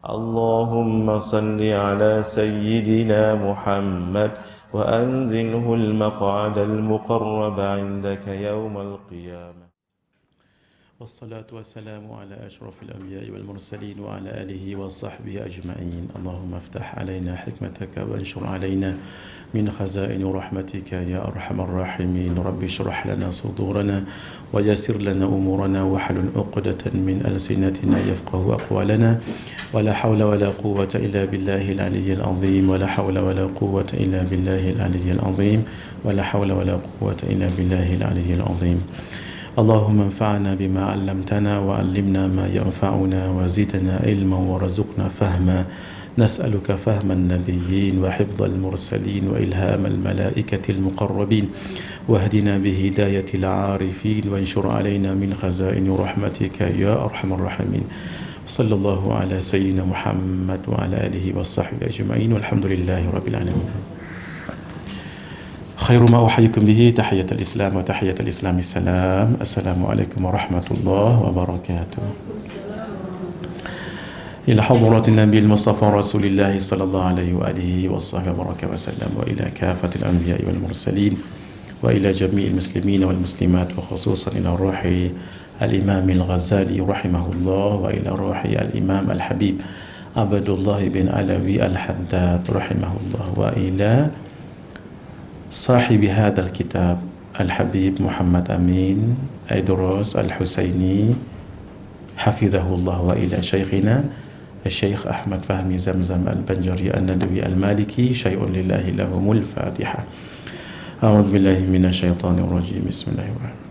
اللهم صل على سيدنا محمد وأنزله المقعد المقرب عندك يوم القيامة. والصلاة والسلام على أشرف الأنبياء والمرسلين وعلى آله وصحبه أجمعين. اللهم افتح علينا حكمتك وانشر علينا من خزائن رحمتك يا أرحم الراحمين. رب اشرح لنا صدورنا ويسر لنا أمورنا واحلل عقدة من ألسنتنا يفقه أقوالنا. ولا حول ولا قوة إلا بالله العلي العظيم. ولا حول ولا قوة إلا بالله العلي العظيم. ولا حول ولا قوة إلا بالله العلي العظيم. اللهم انفعنا بما علمتنا وعلمنا ما ينفعنا وزدنا علما ورزقنا فهما. نسألك فهم النبيين وحفظ المرسلين وإلهام الملائكة المقربين واهدنا بهداية العارفين وانشر علينا من خزائن رحمتك يا أرحم الراحمين. صلى الله على سيدنا محمد وعلى آله وصحبه أجمعين والحمد لله رب العالمين. خير ما أحييكم به تحية الإسلام وتحية الإسلام السلام. السلام عليكم ورحمة الله وبركاته. إلى حضرة النبي المصطفى رسول الله صلى الله عليه وآله وصحبه وسلم وإلى كافة الأنبياء والمرسلين وإلى جميع المسلمين والمسلمات وخصوصا إلى روح الإمام الغزالي رحمه الله وإلى روح الإمام الحبيب عبد الله بن علوي الحداد رحمه الله وإلى صاحب هذا الكتاب الحبيب محمد أمين أيدروس الحسيني حفظه الله وإلى شيخنا الشيخ أحمد فهمي زمزم البنجري الندوي المالكي شيء لله لهم الفاتحة. أعوذ بالله من الشيطان الرجيم. بسم الله الرحمن الرحيم.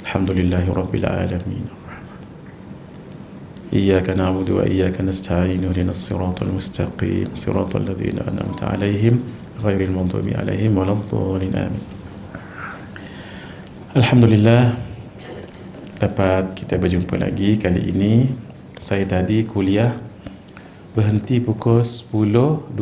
الحمد لله رب العالمين. إياك نعبد وإياك نستعين اهدنا الصراط المستقيم صراط الذين أنعمت عليهم غير المغضوب عليهم ولا الضالين آمين. Alhamdulillah, dapat kita berjumpa lagi. Kali ini saya tadi kuliah berhenti pukul 10.29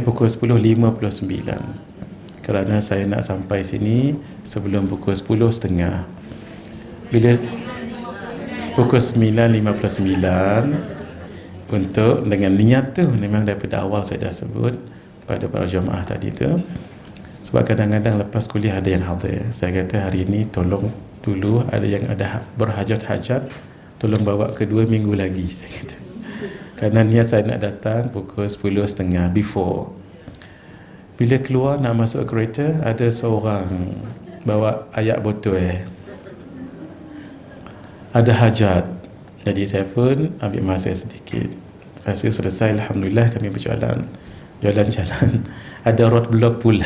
pukul 10.59 kerana saya nak sampai sini sebelum pukul 10.30. Bila pukul 9.59 untuk dengan niat tu memang daripada awal saya dah sebut pada para jemaah tadi tu, sebab kadang-kadang lepas kuliah ada yang hadir, saya kata hari ini tolong dulu, ada yang ada berhajat-hajat tolong bawa ke 2 minggu lagi, saya kata, kerana niat saya nak datang pukul 10.30 before. Bila keluar nak masuk kereta, ada seorang bawa ayak botol ada hajat. Jadi saya pun ambil masa sedikit. Lepas tu selesai, Alhamdulillah kami berjalan. Jalan-jalan ada road block pula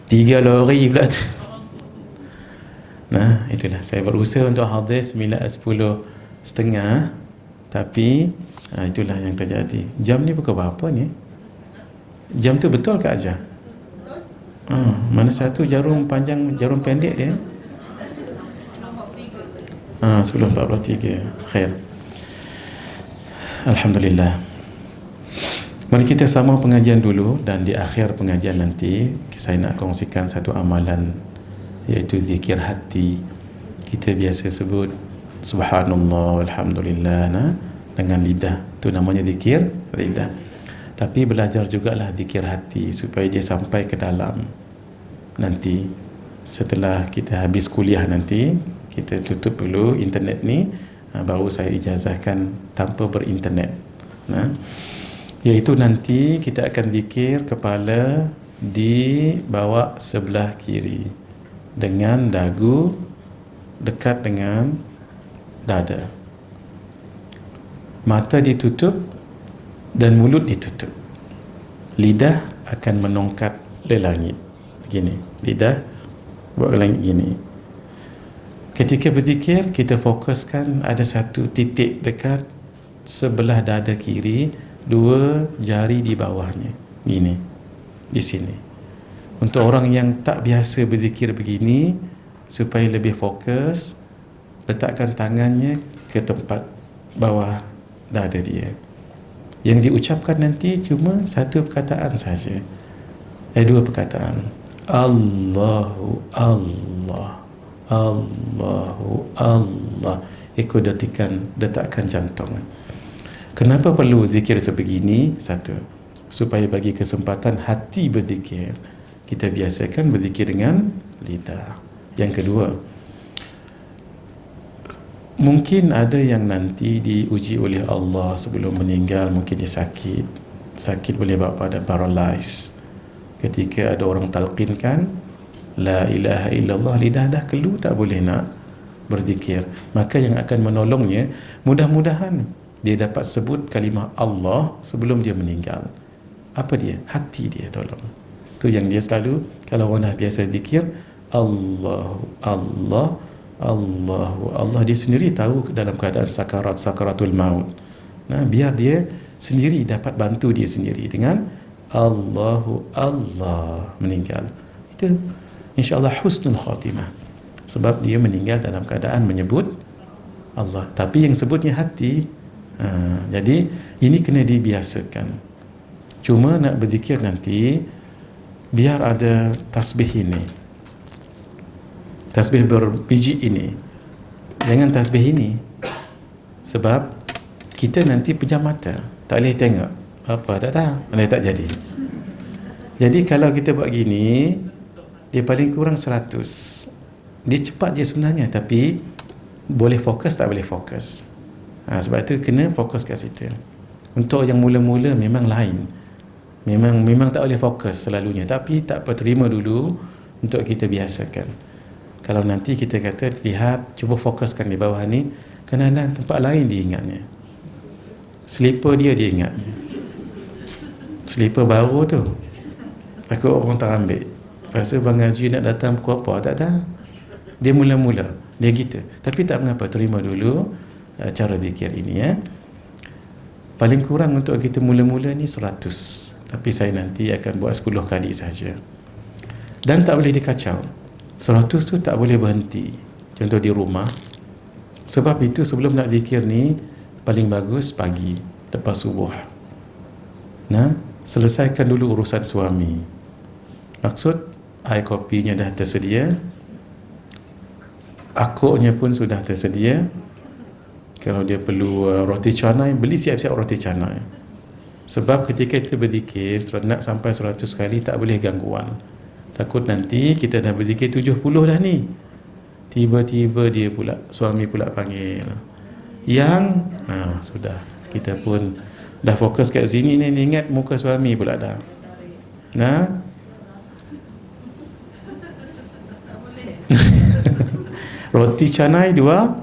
3 lori pula tu. Nah, itulah saya berusaha untuk hadir 9.10.30. Tapi itulah yang terjadi. Jam ni pukul berapa ni? Jam tu betul ke aja? Mana satu jarum panjang, jarum pendek dia? 10.43. Khair. Alhamdulillah. Mari kita sama pengajian dulu, dan di akhir pengajian nanti saya nak kongsikan satu amalan, iaitu zikir hati. Kita biasa sebut subhanallah walhamdulillah dengan lidah, itu namanya zikir lidah. Tapi belajar jugalah zikir hati supaya dia sampai ke dalam. Nanti setelah kita habis kuliah nanti, kita tutup dulu internet ni, baru saya ijazahkan tanpa berinternet. Iaitu nanti kita akan zikir kepala di bawah sebelah kiri dengan dagu dekat dengan dada, mata ditutup dan mulut ditutup. Lidah akan menongkat ke langit begini, lidah buat ke langit gini. Ketika berzikir, kita fokuskan ada satu titik dekat sebelah dada kiri, 2 jari di bawahnya gini, di sini. Untuk orang yang tak biasa berzikir begini, supaya lebih fokus, letakkan tangannya ke tempat bawah dada dia. Yang diucapkan nanti cuma satu perkataan saja, 2 perkataan. Allahu Allah, Allahu Allah. Ikut detakkan jantung. Kenapa perlu zikir sebegini? Satu, supaya bagi kesempatan hati berzikir. Kita biasakan berzikir dengan lidah. Yang kedua, mungkin ada yang nanti diuji oleh Allah sebelum meninggal, mungkin dia sakit boleh bawa pada paralyze. Ketika ada orang talqinkan la ilaha illallah, lidah dah keluar tak boleh nak berzikir, maka yang akan menolongnya, mudah-mudahan dia dapat sebut kalimah Allah sebelum dia meninggal. Apa dia? Hati dia tolong. Tu yang dia selalu, kalau orang dah biasa zikir Allahu Allah, Allahu Allah, dia sendiri tahu dalam keadaan sakaratul maut. Nah, biar dia sendiri dapat bantu dia sendiri dengan Allahu Allah meninggal. Itu insya-Allah husnul khatimah. Sebab dia meninggal dalam keadaan menyebut Allah. Tapi yang sebutnya hati. Jadi ini kena dibiasakan. Cuma nak berzikir nanti, biar ada tasbih ini, tasbih berbiji ini. Jangan tasbih ini. Sebab kita nanti pejam mata, tak boleh tengok apa tak jadi. Jadi kalau kita buat gini, dia paling kurang 100. Dia cepat je sebenarnya, tapi boleh fokus tak boleh fokus. Sebab tu kena fokus kat situ. Untuk yang mula-mula memang lain, memang tak boleh fokus selalunya, tapi tak apa, terima dulu untuk kita biasakan. Kalau nanti kita kata lihat, cuba fokuskan di bawah ni, kadang-kadang tempat lain dia ingatnya. Slipper dia ingat, slipper baru tu takut orang tak ambil. Lepas tu Bang Haji nak datang pukul apa, tak tahu. Dia mula-mula dia gitu, tapi tak mengapa, terima dulu cara zikir ini ya. Paling kurang untuk kita mula-mula ni 100, tapi saya nanti akan buat 10 kali saja. Dan tak boleh dikacau. 100 tu tak boleh berhenti. Contoh di rumah. Sebab itu sebelum nak zikir ni paling bagus pagi lepas subuh. Nah, selesaikan dulu urusan suami. Maksud air kopinya dah tersedia, akuknya pun sudah tersedia. Kalau dia perlu roti canai, beli siap-siap roti canai. Sebab ketika kita berzikir, nak sampai 100 kali tak boleh gangguan. Takut nanti kita dah berzikir 70 dah ni, tiba-tiba dia pula, suami pula panggil yang sudah, kita pun dah fokus kat sini ni, ingat muka suami pula dah. Nah, roti canai 2,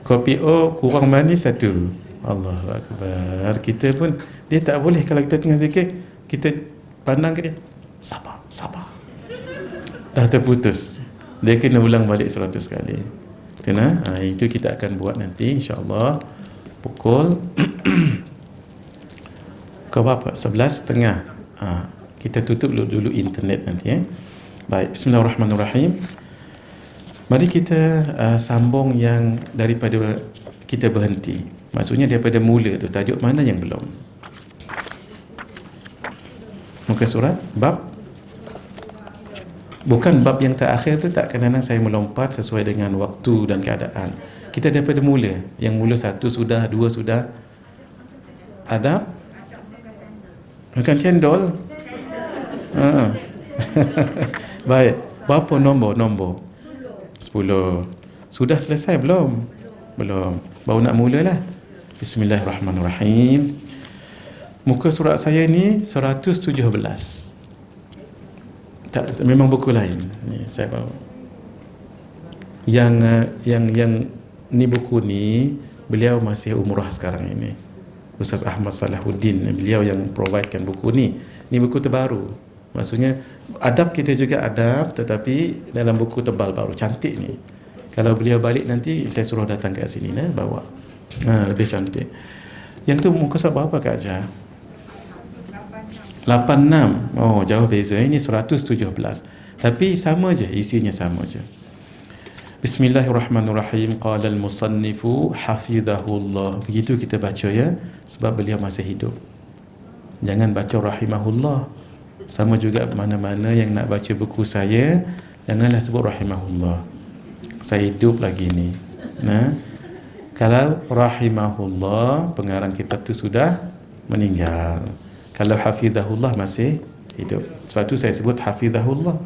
kopi O kurang manis 1. Allahu Akbar. Kita pun, dia tak boleh kalau kita tengah zikir, kita pandang ke dia, sabar, dah terputus. Dia kena ulang balik 100 kali. Kena, itu kita akan buat nanti insya-Allah pukul ke berapa? 11.30. Kita tutup dulu internet nanti. Baik, bismillahirrahmanirrahim. Mari kita sambung yang daripada kita berhenti. Maksudnya daripada mula tu, tajuk mana yang belum? Muka surat, bab. Bukan bab yang terakhir tu, tak, kadang-kadang saya melompat sesuai dengan waktu dan keadaan. Kita daripada mula. Yang mula 1 sudah, 2 sudah. Adab makan cendol. Baik, berapa nombor? 10. Sudah selesai belum? Belum. Baru nak mulalah. Bismillahirrahmanirrahim. Muka surat saya ni 117. Tak, memang buku lain ni saya bawa. Yang ni, buku ni beliau masih umrah sekarang ini. Ustaz Ahmad Salahuddin, beliau yang providekan buku ni. Ni buku terbaru. Maksudnya adab kita juga adab, tetapi dalam buku tebal baru, cantik ni. Kalau beliau balik nanti saya suruh datang kat sini bawa. Lebih cantik. Yang tu muka surat berapa Kak Ajar? 86. Oh, jauh beza. Ini 117. Tapi sama je, isinya sama je. Bismillahirrahmanirrahim. Qala al-musannifu hafizahullah. Begitu kita baca ya, sebab beliau masih hidup. Jangan baca rahimahullah. Sama juga mana-mana yang nak baca buku saya, janganlah sebut rahimahullah. Saya hidup lagi ni. Nah, kalau rahimahullah, pengarang kitab tu sudah meninggal. Kalau hafizahullah masih hidup. Sebab tu saya sebut hafizahullah.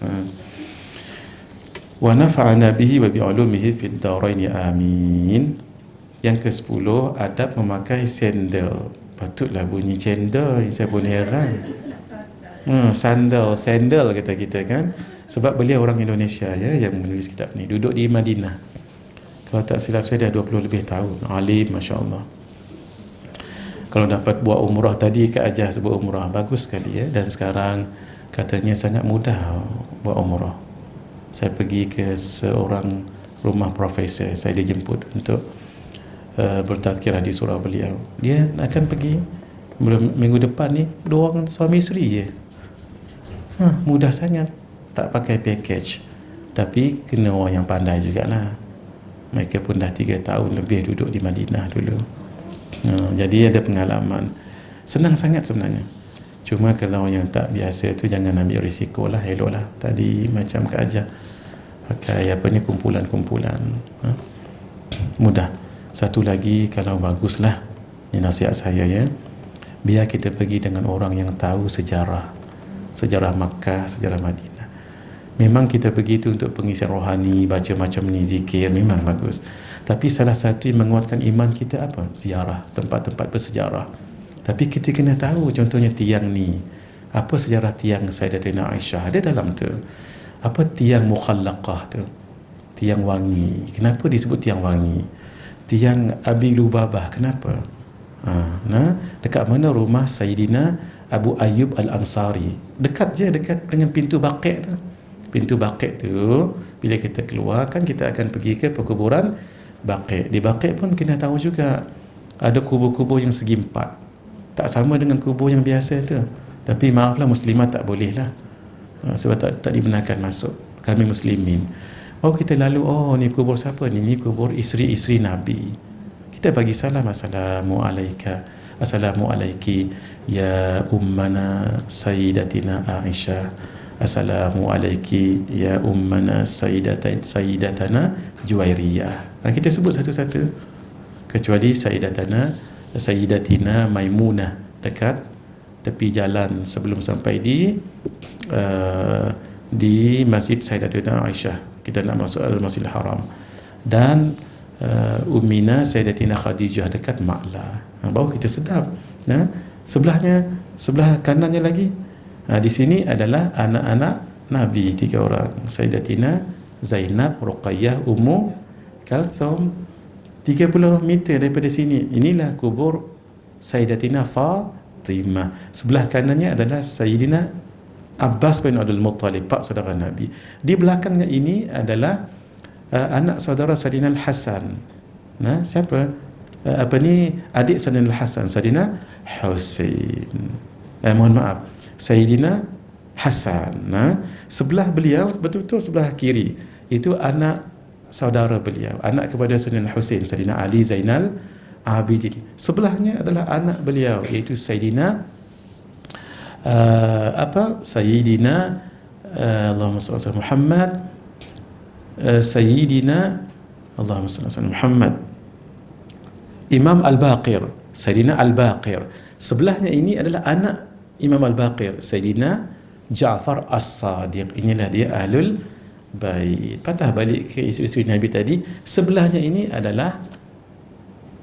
Ha. Wa nafa'ana bihi wa bi'ulumihi fid dharain amin. Yang ke-10, adab memakai sandal. Patutlah bunyi cendol, saya pun heran. Sandal kata kita kan. Sebab beliau orang Indonesia ya yang menulis kitab ni, duduk di Madinah. Kalau tak silap saya dah 20 lebih tahun. Alim, masya-Allah. Kalau dapat buat umrah tadi, Kak Ajah sebut umrah, bagus sekali ya. Dan sekarang katanya sangat mudah buat umrah. Saya pergi ke seorang rumah profesor, saya dijemput untuk bertazkirah di surau beliau. Dia akan pergi minggu depan ni, 2 orang suami isteri je. Mudah sangat, tak pakai package. Tapi kena orang yang pandai jugalah. Mereka pun dah 3 tahun lebih duduk di Madinah dulu. Jadi ada pengalaman. Senang sangat sebenarnya. Cuma kalau yang tak biasa tu jangan ambil risiko lah, eloklah. Tadi macam Kak Ajah pakai kumpulan-kumpulan. Mudah. Satu lagi, kalau baguslah, ini nasihat saya ya, biar kita pergi dengan orang yang tahu sejarah Makkah, sejarah Madinah. Memang kita pergi tu untuk pengisian rohani, baca macam ni, zikir, memang bagus. Tapi salah satu yang menguatkan iman kita apa? Ziarah, tempat-tempat bersejarah. Tapi kita kena tahu, contohnya tiang ni, apa sejarah tiang Sayyidatina Aisyah, ada dalam tu. Apa tiang mukhallaqah tu? Tiang wangi. Kenapa disebut tiang wangi? Tiang Abi Lubabah, kenapa? Dekat mana rumah Sayyidina Abu Ayyub Al-Ansari? Dekat dengan pintu Baqi' tu. Pintu Baqi' tu, bila kita keluar kan kita akan pergi ke perkuburan Baqi'. Di Baqi' pun kena tahu juga, ada kubur-kubur yang segi 4. Tak sama dengan kubur yang biasa tu. Tapi maaflah, muslimat tak boleh lah, sebab tak dibenarkan masuk. Kami muslimin. Kita lalu, ni kubur siapa ni? Ni kubur isteri-isteri Nabi. Kita bagi salam, assalamu alaika, assalamu alaiki ya ummana sayyidatina Aisyah, assalamu alaiki ya ummana sayyidatana Juwairiyah. Kita sebut satu-satu, kecuali sayyidatina Maimunah dekat tepi jalan sebelum sampai di Masjid Sayyidatina Aisyah. Kita nak masuk Al-Masjidil Haram. Dan Ummina Sayyidatina Khadijah dekat Ma'la. Baru kita sedap. Sebelah kanannya lagi, di sini adalah anak-anak Nabi 3 orang. Sayyidatina Zainab, Ruqayyah, Ummu Kalthum. 30 meter daripada sini, inilah kubur Sayyidatina Fatimah. Sebelah kanannya adalah Sayyidina Abbas bin Abdul Muttalib, pak saudara Nabi. Di belakangnya ini adalah anak saudara Sayyidina Al-Hasan. Siapa? Adik Sayyidina Al-Hasan, Sayyidina Husain. Mohon maaf, Sayyidina Hasan. Sebelah beliau, betul-betul sebelah kiri, itu anak saudara beliau, anak kepada Sayyidina Husain, Sayyidina Ali Zainal Abidin. Sebelahnya adalah anak beliau, iaitu Sayyidina Sayyidina Allahumma salli ala Muhammad, Sayyidina Allahumma salli ala Muhammad, Imam Al-Baqir, Sayyidina Al-Baqir. Sebelahnya ini adalah anak Imam Al-Baqir, Sayyidina Ja'far As-Sadiq. Inilah dia Ahlul Bait. Patah balik ke isteri-isteri Nabi tadi. Sebelahnya ini adalah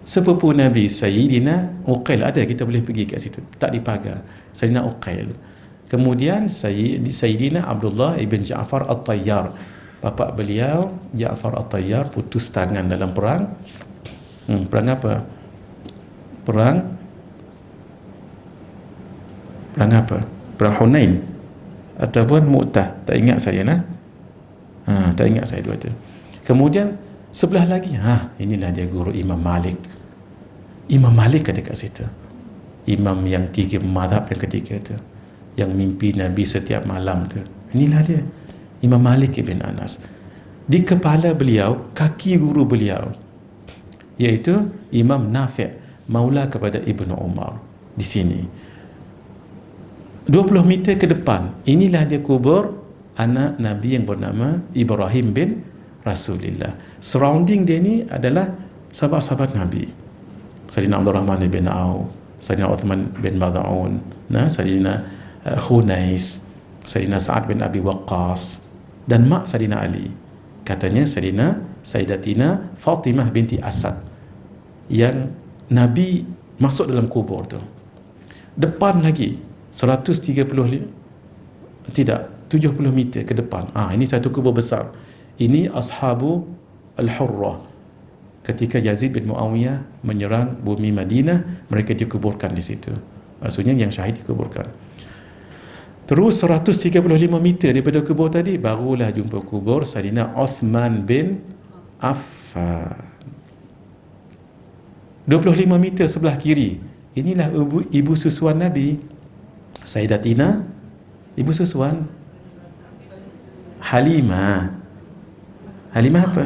sepupu Nabi, Sayyidina Uqail. Ada, kita boleh pergi kat situ, tak dipagar. Sayyidina Uqail. Kemudian Sayyidina Abdullah ibn Ja'far At-Tayyar. Bapa beliau Ja'far At-Tayyar putus tangan dalam perang. Perang apa? Perang apa? Perang Hunain ataupun Mu'tah, tak ingat saya tak ingat saya dua tu. Kemudian sebelah lagi, inilah dia guru Imam Malik. Imam Malik ada kat situ. Imam yang 3 mazhab yang ketiga tu, yang mimpi Nabi setiap malam tu. Inilah dia, Imam Malik ibn Anas. Di kepala beliau, kaki guru beliau, iaitu Imam Nafi', maula kepada Ibnu Umar. Di sini 20 meter ke depan, inilah dia kubur anak Nabi yang bernama Ibrahim bin Rasulullah. Surrounding dia ni adalah sahabat-sahabat Nabi. Sayyidina Abdul Rahman bin Auf, Sayyidina Uthman bin Mad'un, Sayyidina Khunais, Sayyidina Sa'ad bin Abi Waqqas, dan mak Sayyidina Ali. Katanya Sayyidatina Fatimah binti Asad, yang Nabi masuk dalam kubur tu. Depan lagi 130 tidak 70 meter ke depan. Ini satu kubur besar. Ini Ashabu Al-Hurrah. Ketika Yazid bin Muawiyah menyerang bumi Madinah, mereka dikuburkan di situ. Maksudnya yang syahid dikuburkan. Terus 135 meter daripada kubur tadi, barulah jumpa kubur Sayyidina Uthman bin Affan. 25 meter sebelah kiri, inilah ibu susuan Nabi, Sayyidatina, ibu susuan Halimah apa?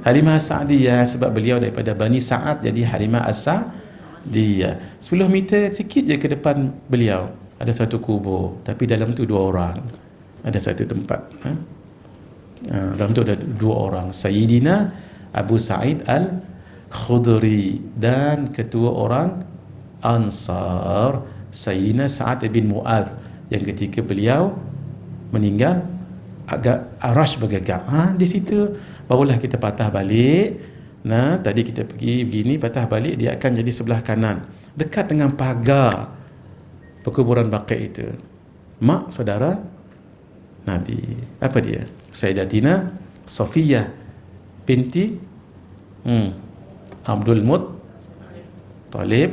Halimah As-Sa'diyah, sebab beliau daripada Bani Sa'ad, jadi Halimah As-Sa'diyah. 10 meter sikit je ke depan beliau ada satu kubur, tapi dalam tu 2 orang. Ada satu tempat, dalam tu ada 2 orang, Sayyidina Abu Sa'id Al-Khudri dan ketua orang Ansar, Sayyidina Sa'ad bin Mu'adh, yang ketika beliau meninggal agak arash bergegar. Di situ barulah kita patah balik. Tadi kita pergi begini, patah balik, dia akan jadi sebelah kanan, dekat dengan pagar perkuburan Baqi' itu. Mak saudara Nabi, apa dia? Sayyidatina Safiyah binti Abdul Muttalib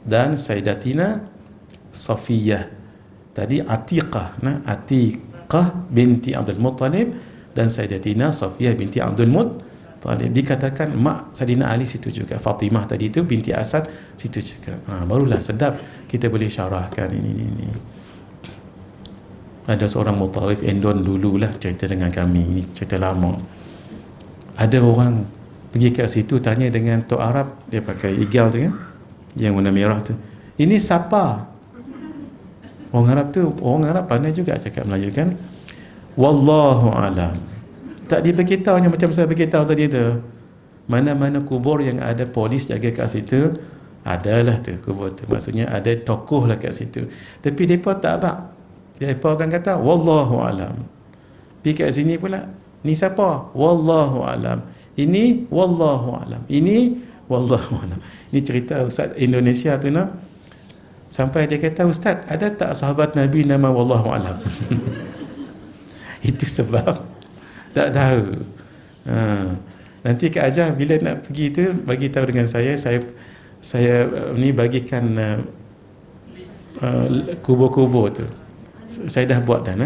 dan Sayyidatina Safiyah tadi Atiqah, Atiqah binti Abdul Muttalib dan Sayyidatina Safiyah binti Abdul Muttalib. Dikatakan mak Sayyidina Ali situ juga. Fatimah tadi itu binti Asad situ juga. Barulah sedap kita boleh syarahkan ini. Ada seorang mutawif Endon dululah cerita dengan kami, ini cerita lama. Ada orang pergi ke situ, tanya dengan Tok Arab, dia pakai igal tu kan, yang warna merah tu, ini siapa? Orang Arab pandai juga cakap Melayu kan. Wallahu alam. Tak dia beritahu macam saya beritahu tadi tu. Mana-mana kubur yang ada polis jaga kat situ, adalah tu kubur tu. Maksudnya ada tokoh lah kat situ. Tapi mereka tak abang. Mereka akan kata wallahu alam. Pergi kat sini pula, ni siapa? Wallahu alam. Ini wallahu alam. Ini wallahu alam. Ini cerita Ustaz Indonesia tu nak. Sampai dia kata, Ustaz, ada tak sahabat Nabi nama wallahu alam? Itu sebab tak tahu. Nanti Kak Ajah bila nak pergi tu bagi tahu dengan saya ni bagikan kubur-kubur tu. Saya dah buat dah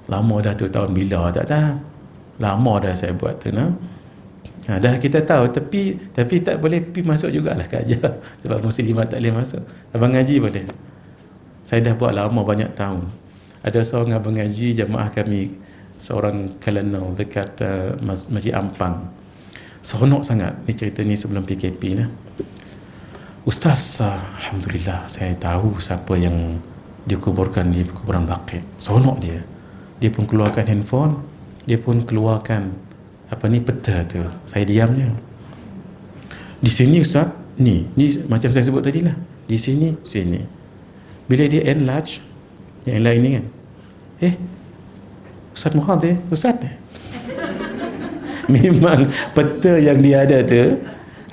lama dah tu, tahun bila tak tahu. Lama dah saya buat tu dah kita tahu, tapi tak boleh pergi masuk jugalah Kak Ajah sebab muslimah tak boleh masuk. Abang ngaji boleh. Saya dah buat lama, banyak tahun. Ada seorang abang ngaji jemaah kami, seorang Kelenau dekat Masjid Ampang. Seronok sangat ni cerita ni sebelum PKP lah. Ustaz, alhamdulillah saya tahu siapa yang dikuburkan di kuburan Baqi'. Seronok dia. Dia pun keluarkan handphone, dia pun keluarkan peta tu. Saya diamnya. Di sini Ustaz, ni macam saya sebut tadi lah. Di sini. Bila dia enlarge yang lain ni kan, Ustaz Muhammad Ustaz memang peta yang dia ada tu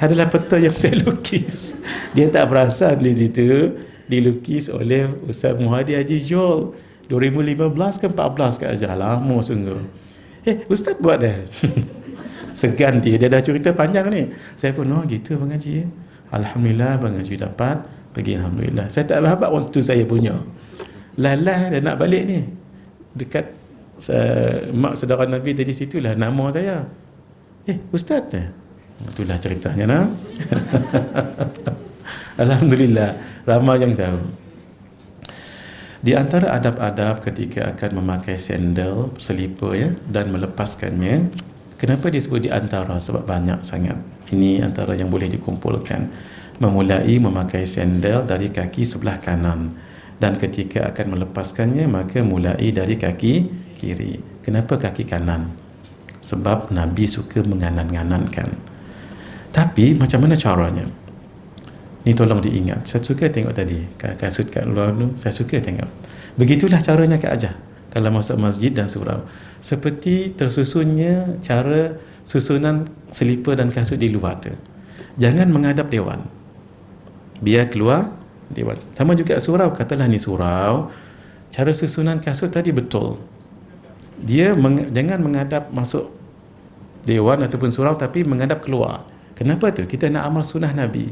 adalah peta yang saya lukis. Dia tak perasan di situ dilukis oleh Ustaz Muhadi Haji Jol 2015 ke 14 ke aja, lama sungguh. Ustaz buat dah. Segan dia dah cerita panjang ni. Saya pun gitu Abang Haji. Alhamdulillah Abang Haji dapat pergi, alhamdulillah. Saya tak habaq waktu saya punya. Lalah dah nak balik ni. Dekat mak saudara Nabi tadi situlah nama saya. Ustaz dah. Itulah ceritanya Alhamdulillah ramai yang tahu. Di antara adab-adab ketika akan memakai sandal, selipar dan melepaskannya, kenapa disebut di antara? Sebab banyak sangat. Ini antara yang boleh dikumpulkan. Memulai memakai sandal dari kaki sebelah kanan dan ketika akan melepaskannya maka mulai dari kaki kiri. Kenapa kaki kanan? Sebab Nabi suka menganan-nganankan. Tapi macam mana caranya? Ni tolong diingat. Saya suka tengok tadi kasut kat luar tu, saya suka tengok. Begitulah caranya Kak Ajah kalau masuk masjid dan surau. Seperti tersusunnya cara susunan selipar dan kasut di luar tu. Jangan menghadap dewan. Biar keluar dewan. Sama juga surau, katalah ni surau. Cara susunan kasut tadi betul. Dia jangan menghadap masuk dewan ataupun surau tapi menghadap keluar. Kenapa tu? Kita nak amal sunnah Nabi.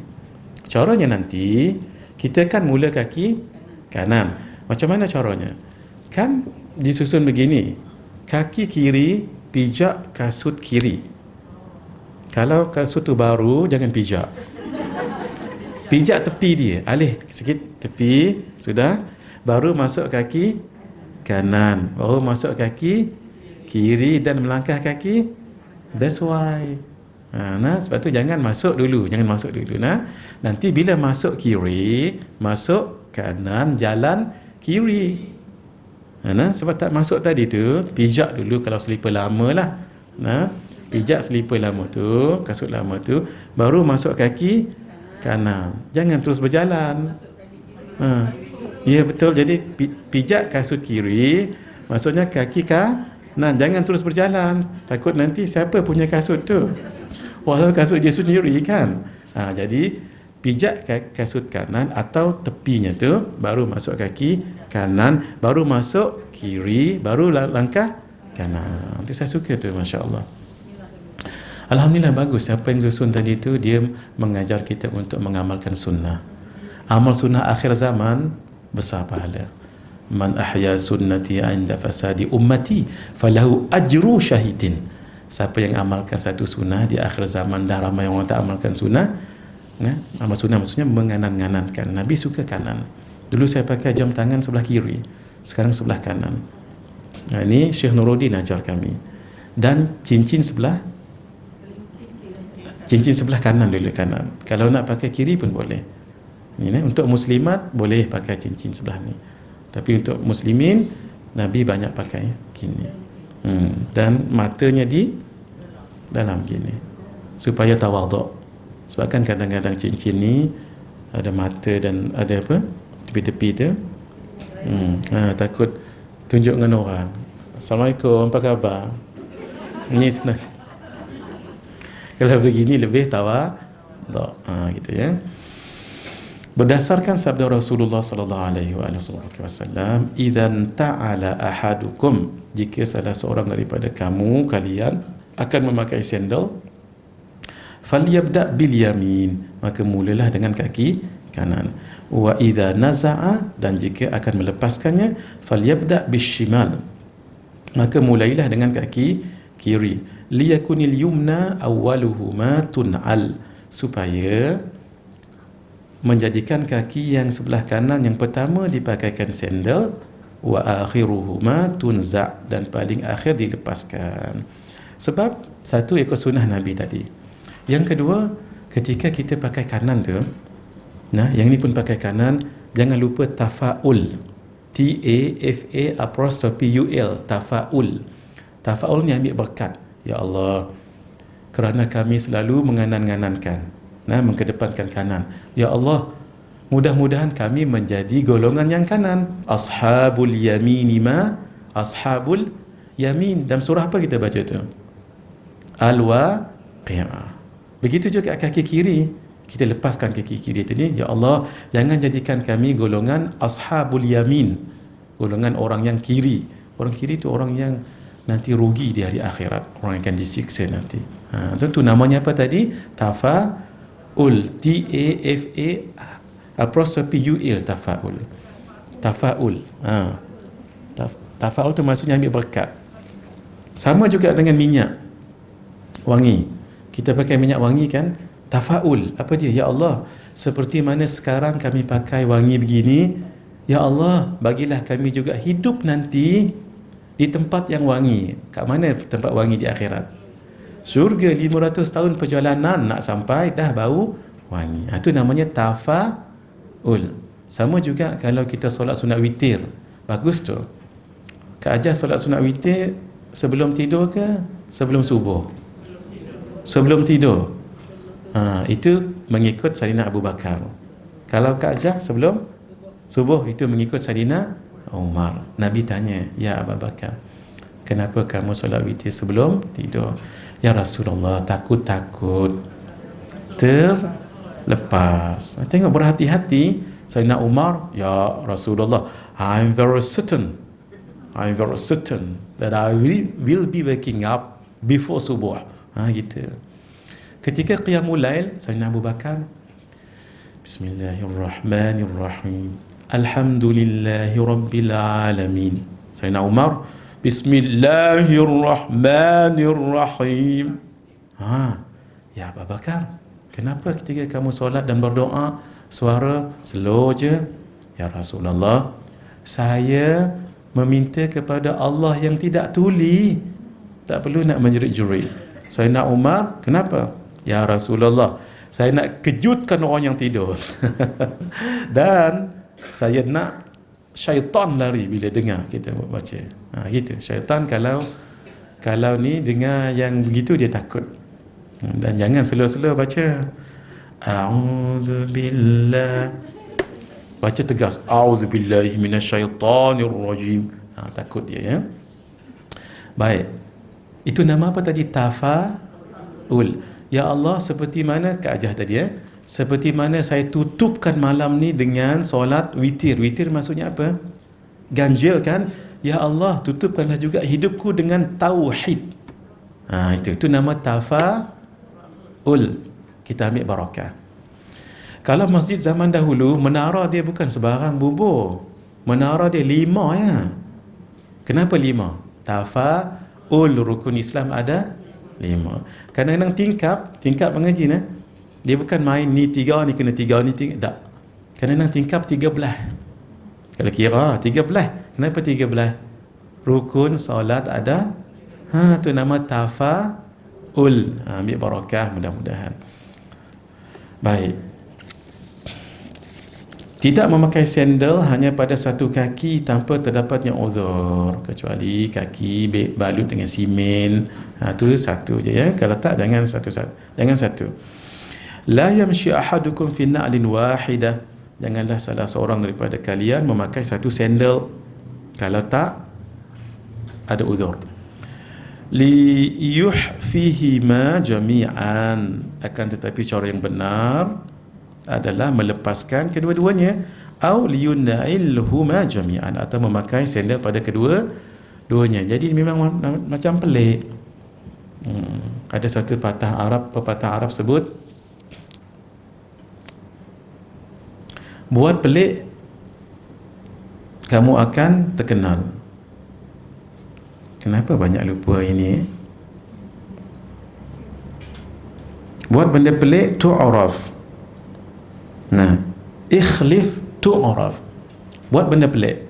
Caranya nanti kita kan mula kaki kanan. Macam mana caranya? Kan disusun begini. Kaki kiri pijak kasut kiri. Kalau kasut tu baru jangan pijak. Pijak tepi dia, alih sikit tepi, sudah. Baru masuk kaki kanan, baru masuk kaki kiri dan melangkah kaki. That's why. Sebab tu jangan masuk dulu, nanti bila masuk kiri, masuk kanan, jalan kiri. Sebab tak masuk tadi tu, pijak dulu kalau selipar lama lah. Pijak selipar lama tu, kasut lama tu, baru masuk kaki kanan. Jangan terus berjalan. Ya betul, jadi pijak kasut kiri, maksudnya kaki kanan. Jangan terus berjalan. Takut nanti siapa punya kasut tu? Walau kasut dia sendiri kan. Jadi pijak kasut kanan atau tepinya tu, baru masuk kaki kanan, baru masuk kiri, baru langkah kanan. Itu saya suka tu, Masya Allah. Alhamdulillah bagus. Apa yang susun tadi tu, dia mengajar kita untuk mengamalkan sunnah. Amal sunnah akhir zaman besar pahala. Man ahya sunnati 'inda fasadi ummati falahu ajru syahidin. Siapa yang amalkan satu sunnah di akhir zaman, dah ramai orang tak amalkan sunnah. Amal sunnah maksudnya menganan-nganankan. Nabi suka kanan. Dulu saya pakai jam tangan sebelah kiri, sekarang sebelah kanan. Ini Syekh Nuruddin ajar kami. Dan cincin sebelah kanan dulu, kanan. Kalau nak pakai kiri pun boleh. Untuk muslimat boleh pakai cincin sebelah ni. Tapi untuk muslimin, Nabi banyak pakai kini. Dan matanya di dalam gini supaya tawaduk. Sebab kan kadang-kadang cincin ni ada mata dan ada apa tepi-tepi tu. Takut tunjuk dengan orang. Assalamualaikum, apa khabar? Ini sebenarnya kalau begini lebih tawaduk. Gitu ya. Berdasarkan sabda Rasulullah sallallahu alaihi wasallam, "Idzan ta'ala ahadukum," jika salah seorang daripada kalian akan memakai sandal, "falyabda' bil yamin," maka mulalah dengan kaki kanan. "Wa idza naza'a," dan jika akan melepaskannya, "falyabda' bis shimal," maka mulailah dengan kaki kiri. "Liyakunil yumna awwaluhuma tun'al," supaya menjadikan kaki yang sebelah kanan yang pertama dipakaikan sandal, wa akhiruhuma tunza', dan paling akhir dilepaskan. Sebab satu ikut sunnah Nabi tadi. Yang kedua, ketika kita pakai kanan tu, yang ni pun pakai kanan, jangan lupa tafa'ul. T-A-F-A'-U-L, tafa'ul. Tafa'ul ni ambil berkat. Ya Allah, kerana kami selalu menganan-nganankan, mengedepankan kanan. Ya Allah, mudah-mudahan kami menjadi golongan yang kanan. Ashabul yamin ashabul yamin. Dalam surah apa kita baca tu? Al-Waqi'ah. Begitu juga kaki kiri. Kita lepaskan kaki kiri tu ni. Ya Allah, jangan jadikan kami golongan ashabul yamin, golongan orang yang kiri. Orang kiri tu orang yang nanti rugi di hari akhirat, orang yang akan disiksa nanti. Itu namanya apa tadi? Tafa'ul. T-A-F-A'-U-L, tafa'ul. Tafa'ul. Tafa'ul tu maksudnya ambil berkat. Sama juga dengan minyak wangi. Kita pakai minyak wangi kan? Tafa'ul. Apa dia? Ya Allah, seperti mana sekarang kami pakai wangi begini, ya Allah, bagilah kami juga hidup nanti di tempat yang wangi. Kat mana tempat wangi di akhirat? Syurga 500 tahun perjalanan nak sampai dah bau wangi. Itu namanya tafa'ul. Sama juga kalau kita solat sunat witir, bagus tu. Kak ajar solat sunat witir sebelum tidur ke sebelum subuh? Sebelum tidur. Itu mengikut Sayyidina Abu Bakar. Kalau Kak ajar sebelum subuh, itu mengikut Sayyidina Umar. Nabi tanya, "Ya Abu Bakar, kenapa kamu solat witir sebelum tidur?" "Ya Rasulullah, takut-takut terlepas." Tengok berhati-hati. Sayyidina Umar, "Ya Rasulullah, I'm very certain that I will be waking up before subuh." Gitu. Ketika qiyamul lail, Sayyidina Abu Bakar, "Bismillahirrahmanirrahim. Alhamdulillahi rabbil alamin." Sayyidina Umar, "Bismillahirrahmanirrahim." Ya Abu Bakar, kenapa ketika kamu solat dan berdoa suara slow je? "Ya Rasulullah, saya meminta kepada Allah yang tidak tuli, tak perlu nak menjerit-jerit." Sayyidina Umar, kenapa? "Ya Rasulullah, saya nak kejutkan orang yang tidur." Dan saya nak syaitan lari bila dengar kita baca. Gitu. Syaitan kalau ni dengar yang begitu, dia takut. Dan jangan slow-slow baca. A'udzubillah. Baca tegas. A'udzubillahi minasyaitanirrajim. Takut dia, ya. Baik. Itu nama apa tadi? Tafa'ul. Ya Allah, seperti mana Kak Ajah tadi, ya, seperti mana saya tutupkan malam ni dengan solat witir. Witir maksudnya apa? Ganjil kan? Ya Allah, tutupkanlah juga hidupku dengan tauhid. Itu nama tafa'ul. Kita ambil barakah. Kalau masjid zaman dahulu, menara dia bukan sebarang bubur. Menara dia 5, ya. Kenapa 5? Tafa'ul, rukun Islam ada 5. Kadang-kadang tingkap mengaji, dia bukan main ni 3, ni kena 3, ni 3. Tak. Kadang-kadang tingkap 13. Kalau kira 13. Kenapa 13? Rukun solat ada. Tu nama tafa'ul. Ambil barakah mudah-mudahan. Baik. Tidak memakai sandal hanya pada satu kaki tanpa terdapatnya uzur, kecuali kaki balut dengan simen. Tu satu je, ya. Kalau tak, jangan satu. La yamshi ahadukum fi na'lin wahidah. Janganlah salah seorang daripada kalian memakai satu sandal kalau tak ada uzur. Li yuhfihima jami'an. Akan tetapi cara yang benar adalah melepaskan kedua-duanya, au liyuna'ilhuma jami'an, atau memakai sandal pada kedua-duanya. Jadi memang macam pelik. Ada satu pepatah Arab sebut, buat pelik kamu akan terkenal. Kenapa banyak lupa ini? Buat benda pelik, tu'araf. Ikhlif tu'araf. Buat benda pelik,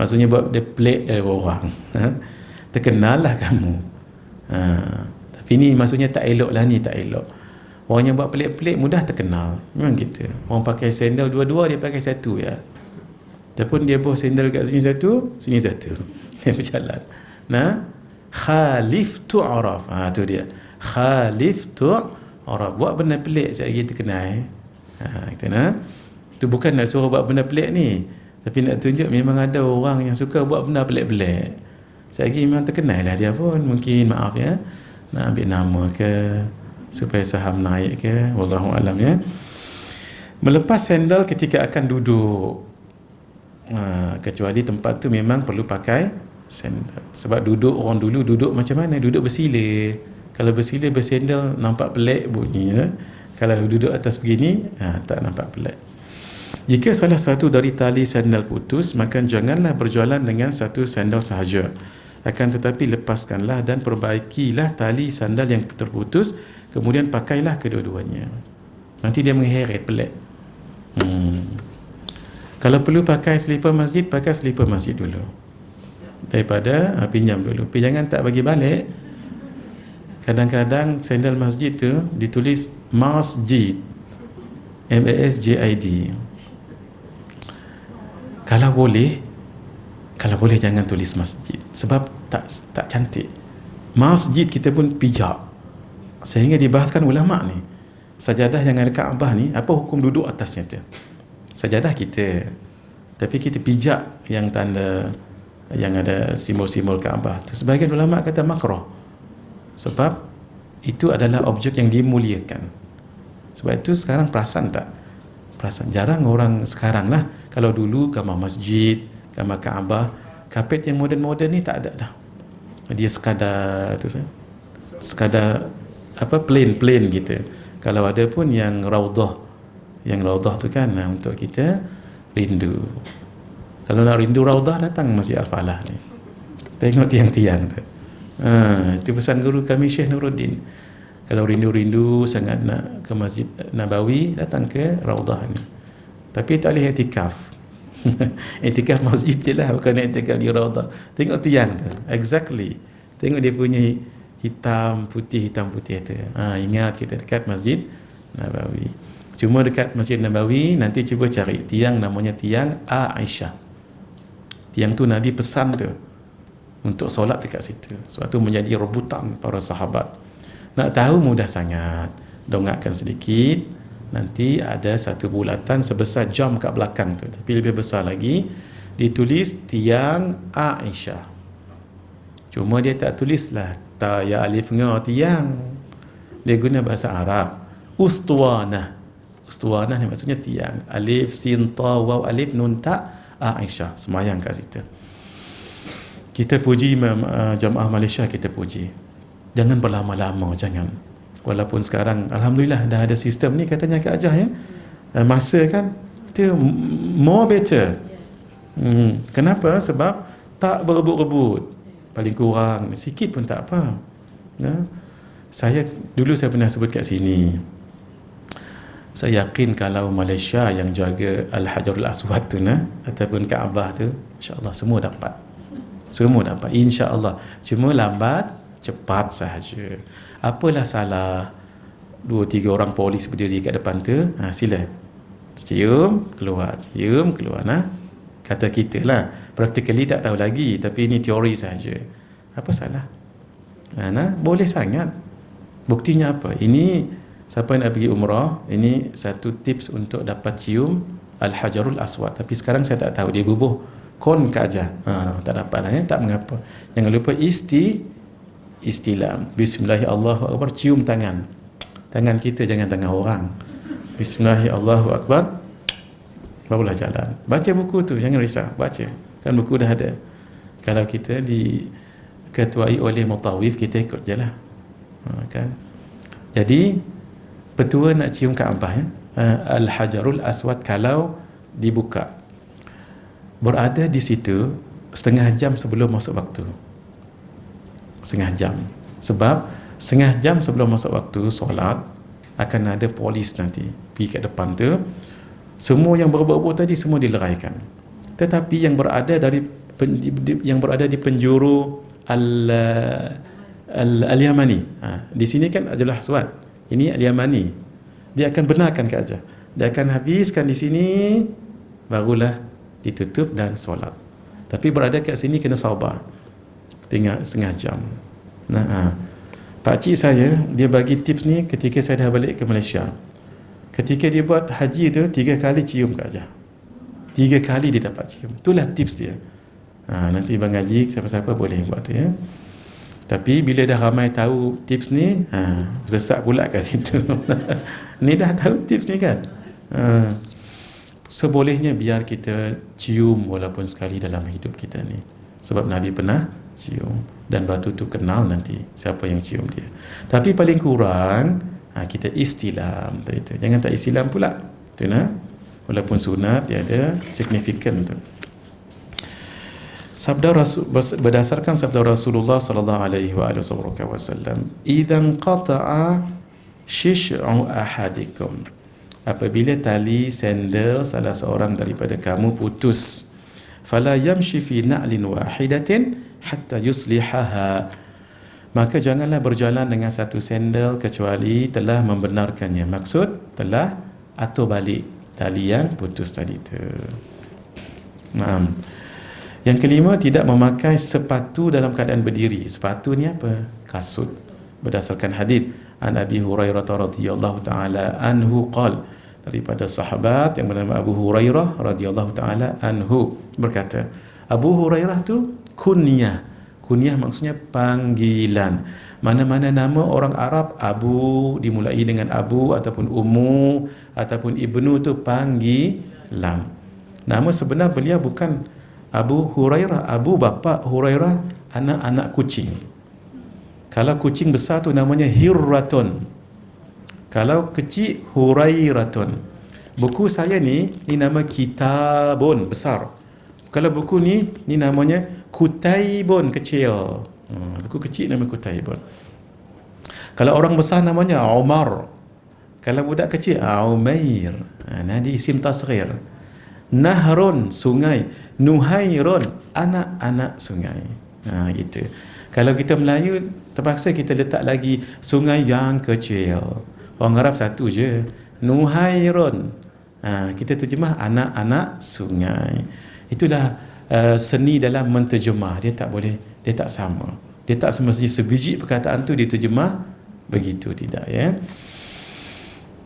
maksudnya buat benda pelik dari orang, terkenal lah kamu. Tapi ni maksudnya tak elok lah, ni tak elok. Orang yang buat pelik-pelik mudah terkenal. Memang gitu. Orang pakai sandal dua-dua, dia pakai satu, ya. Ataupun dia bawa sandal kat sini satu, sini satu. Dia berjalan. Khalif tu'araf. Tu dia. Khalif tu'araf. Buat benda pelik, saya lagi terkenal. Itu bukan nak suruh buat benda pelik ni, tapi nak tunjuk memang ada orang yang suka buat benda pelik-pelik. Saya lagi memang terkenal lah dia pun. Mungkin, maaf ya, nak ambil nama ke, supaya saham naik ke, wallahu alam, ya. Melepas sandal ketika akan duduk, kecuali tempat tu memang perlu pakai sandal. Sebab duduk, orang dulu duduk macam mana? Duduk bersila. Kalau bersila bersandal nampak pelik bunyinya. Kalau duduk atas begini, tak nampak pelik. Jika salah satu dari tali sandal putus, maka janganlah berjalan dengan satu sandal sahaja. Akan tetapi lepaskanlah dan perbaikilah tali sandal yang terputus, kemudian pakailah kedua-duanya. Nanti dia mengheret, pelik. Kalau perlu pakai selipar masjid, pakai selipar masjid dulu, daripada pinjam dulu. Tapi jangan tak bagi balik. Kadang-kadang sandal masjid tu ditulis masjid, MASJID. Kalau boleh jangan tulis masjid, sebab tak cantik. Masjid kita pun pijak, sehingga dibahaskan ulama ni, sajadah yang ada Kaabah ni, apa hukum duduk atasnya tu? Sajadah kita, tapi kita pijak yang tanda, yang ada simbol-simbol Kaabah tu. Sebahagian ulama kata makruh, sebab itu adalah objek yang dimuliakan. Sebab itu sekarang perasan jarang orang sekarang lah. Kalau dulu gambar masjid, gambar Kaabah, kapet yang moden-moden ni tak ada dah. Dia sekadar plain gitu. Kalau ada pun yang raudhah tu kan, untuk kita rindu. Kalau nak rindu raudhah, datang Masjid Al-Falah ni, tengok tiang-tiang tu. Itu pesan guru kami Syekh Nuruddin. Kalau rindu sangat nak ke Masjid Nabawi, datang ke raudhah ni. Tapi tak boleh iktikaf. Iktikaf masjid je lah, bukan iktikaf di raudhah. Tengok tiang tu, exactly. Tengok dia punya hitam putih tu. Ingat kita dekat Masjid Nabawi. Cuma dekat Masjid Nabawi, nanti cuba cari tiang namanya tiang Aisyah. Tiang tu Nabi pesan tu untuk solat dekat situ. Sebab tu menjadi rebutan para sahabat. Nak tahu mudah sangat, dongakkan sedikit, nanti ada satu bulatan sebesar jam kat belakang tu, tapi lebih besar lagi, ditulis tiang Aisyah. Cuma dia tak tulislah ta ya alif nga tiang, dia guna bahasa Arab, ustuwanah ni maksudnya tiang, alif sin ta waw alif nun ta Aisyah, semayang kat situ. Kita puji jamaah Malaysia, kita puji, jangan berlama-lama, jangan. Walaupun sekarang alhamdulillah dah ada sistem ni katanya Kak Ajah ya. Masa kan itu more better. Kenapa? Sebab tak berebut-rebut. Paling kurang sikit pun tak apa. Saya pernah sebut kat sini, saya yakin kalau Malaysia yang jaga Al-Hajarul Aswad tu ataupun Kaabah tu, insya-Allah semua dapat. Insya-Allah. Cuma lambat cepat sahaja. Apalah salah 2-3 orang polis berdiri kat depan tu, sila cium keluar kata kita lah, practically tak tahu lagi, tapi ini teori sahaja. Apa salah? Boleh sangat. Buktinya apa? Ini siapa yang nak pergi umrah, ini satu tips untuk dapat cium Al-Hajarul Aswad. Tapi sekarang saya tak tahu, dia bubuh kon ke aja. Tak dapat lah ya, tak mengapa. Jangan lupa istilam. Bismillahirrahmanirrahim, cium tangan kita, jangan tangan orang. Bismillahirrahmanirrahim, barulah jalan. Baca buku tu, jangan risau, baca. Kan buku dah ada. Kalau kita diketuai oleh mutawif, kita ikut je lah. Kan? Jadi petua nak cium Kaabah ya? Al-Hajarul Aswad kalau dibuka, berada di situ setengah jam sebelum masuk waktu. Setengah jam. Sebab setengah jam sebelum masuk waktu solat, akan ada polis nanti pergi kat depan tu. Semua yang berebut-rebut tadi semua dileraikan. Tetapi yang berada di penjuru Al-Yamani, di sini kan adalah Aswad, ini Al-Yamani, dia akan benarkan ke aja. Dia akan habiskan di sini, barulah ditutup dan solat. Tapi berada kat sini kena sabar, tinggal setengah jam. Pakcik saya, dia bagi tips ni ketika saya dah balik ke Malaysia. Ketika dia buat haji tu, 3 kali cium kat aja. 3 kali dia dapat cium. Itulah tips dia. Nanti Bang Haji, siapa-siapa boleh buat tu ya. Tapi bila dah ramai tahu tips ni, sesak pula kat situ. Ni dah tahu tips ni kan. Sebolehnya biar kita cium walaupun sekali dalam hidup kita ni. Sebab Nabi pernah cium dan batu tu kenal nanti siapa yang cium dia. Tapi paling kurang kita istilam tadi tu. Jangan tak istilam pula. Tu walaupun sunat, dia ada signifikan tu. Berdasarkan sabda Rasulullah sallallahu alaihi wasallam, "Idzan qata'a shish'u ahadikum." Apabila tali sandal salah seorang daripada kamu putus, fala yamshi fi na'lin wahidatin hatta yuslihaha. Maka janganlah berjalan dengan satu sandal kecuali telah membenarkannya. Maksud telah atur balik tali yang putus tadi tu. Naam. Yang kelima, tidak memakai sepatu dalam keadaan berdiri. Sepatu ni apa? Kasut. Berdasarkan hadis an Abi Hurairah radhiyallahu taala anhu qala, daripada sahabat yang bernama Abu Hurairah radhiyallahu taala anhu berkata, Abu Hurairah tu kunyah. Kunyah maksudnya panggilan. Mana-mana nama orang Arab, Abu dimulai dengan Abu ataupun Ummu ataupun Ibnu tu panggilan. Nama sebenar beliau bukan Abu Hurairah. Abu bapa Hurairah anak-anak kucing. Kalau kucing besar tu namanya Hirratun. Kalau kecil Hurairatun. Buku saya ni nama Kitabun besar. Kalau buku ni namanya Kutaibun kecil. Buku kecil nama Kutaibun. Kalau orang besar namanya Umar. Kalau budak kecil Umair. Nah dia isim tasghir. Nahrun sungai, Nuhairun anak-anak sungai. Gitu. Kalau kita Melayu terpaksa kita letak lagi sungai yang kecil. Orang Arab satu je, Nuhairun. Kita terjemah anak-anak sungai. Itulah seni dalam menterjemah. Dia tak boleh, dia tak sama. Dia tak semestinya sebiji perkataan tu diterjemah begitu, tidak ya.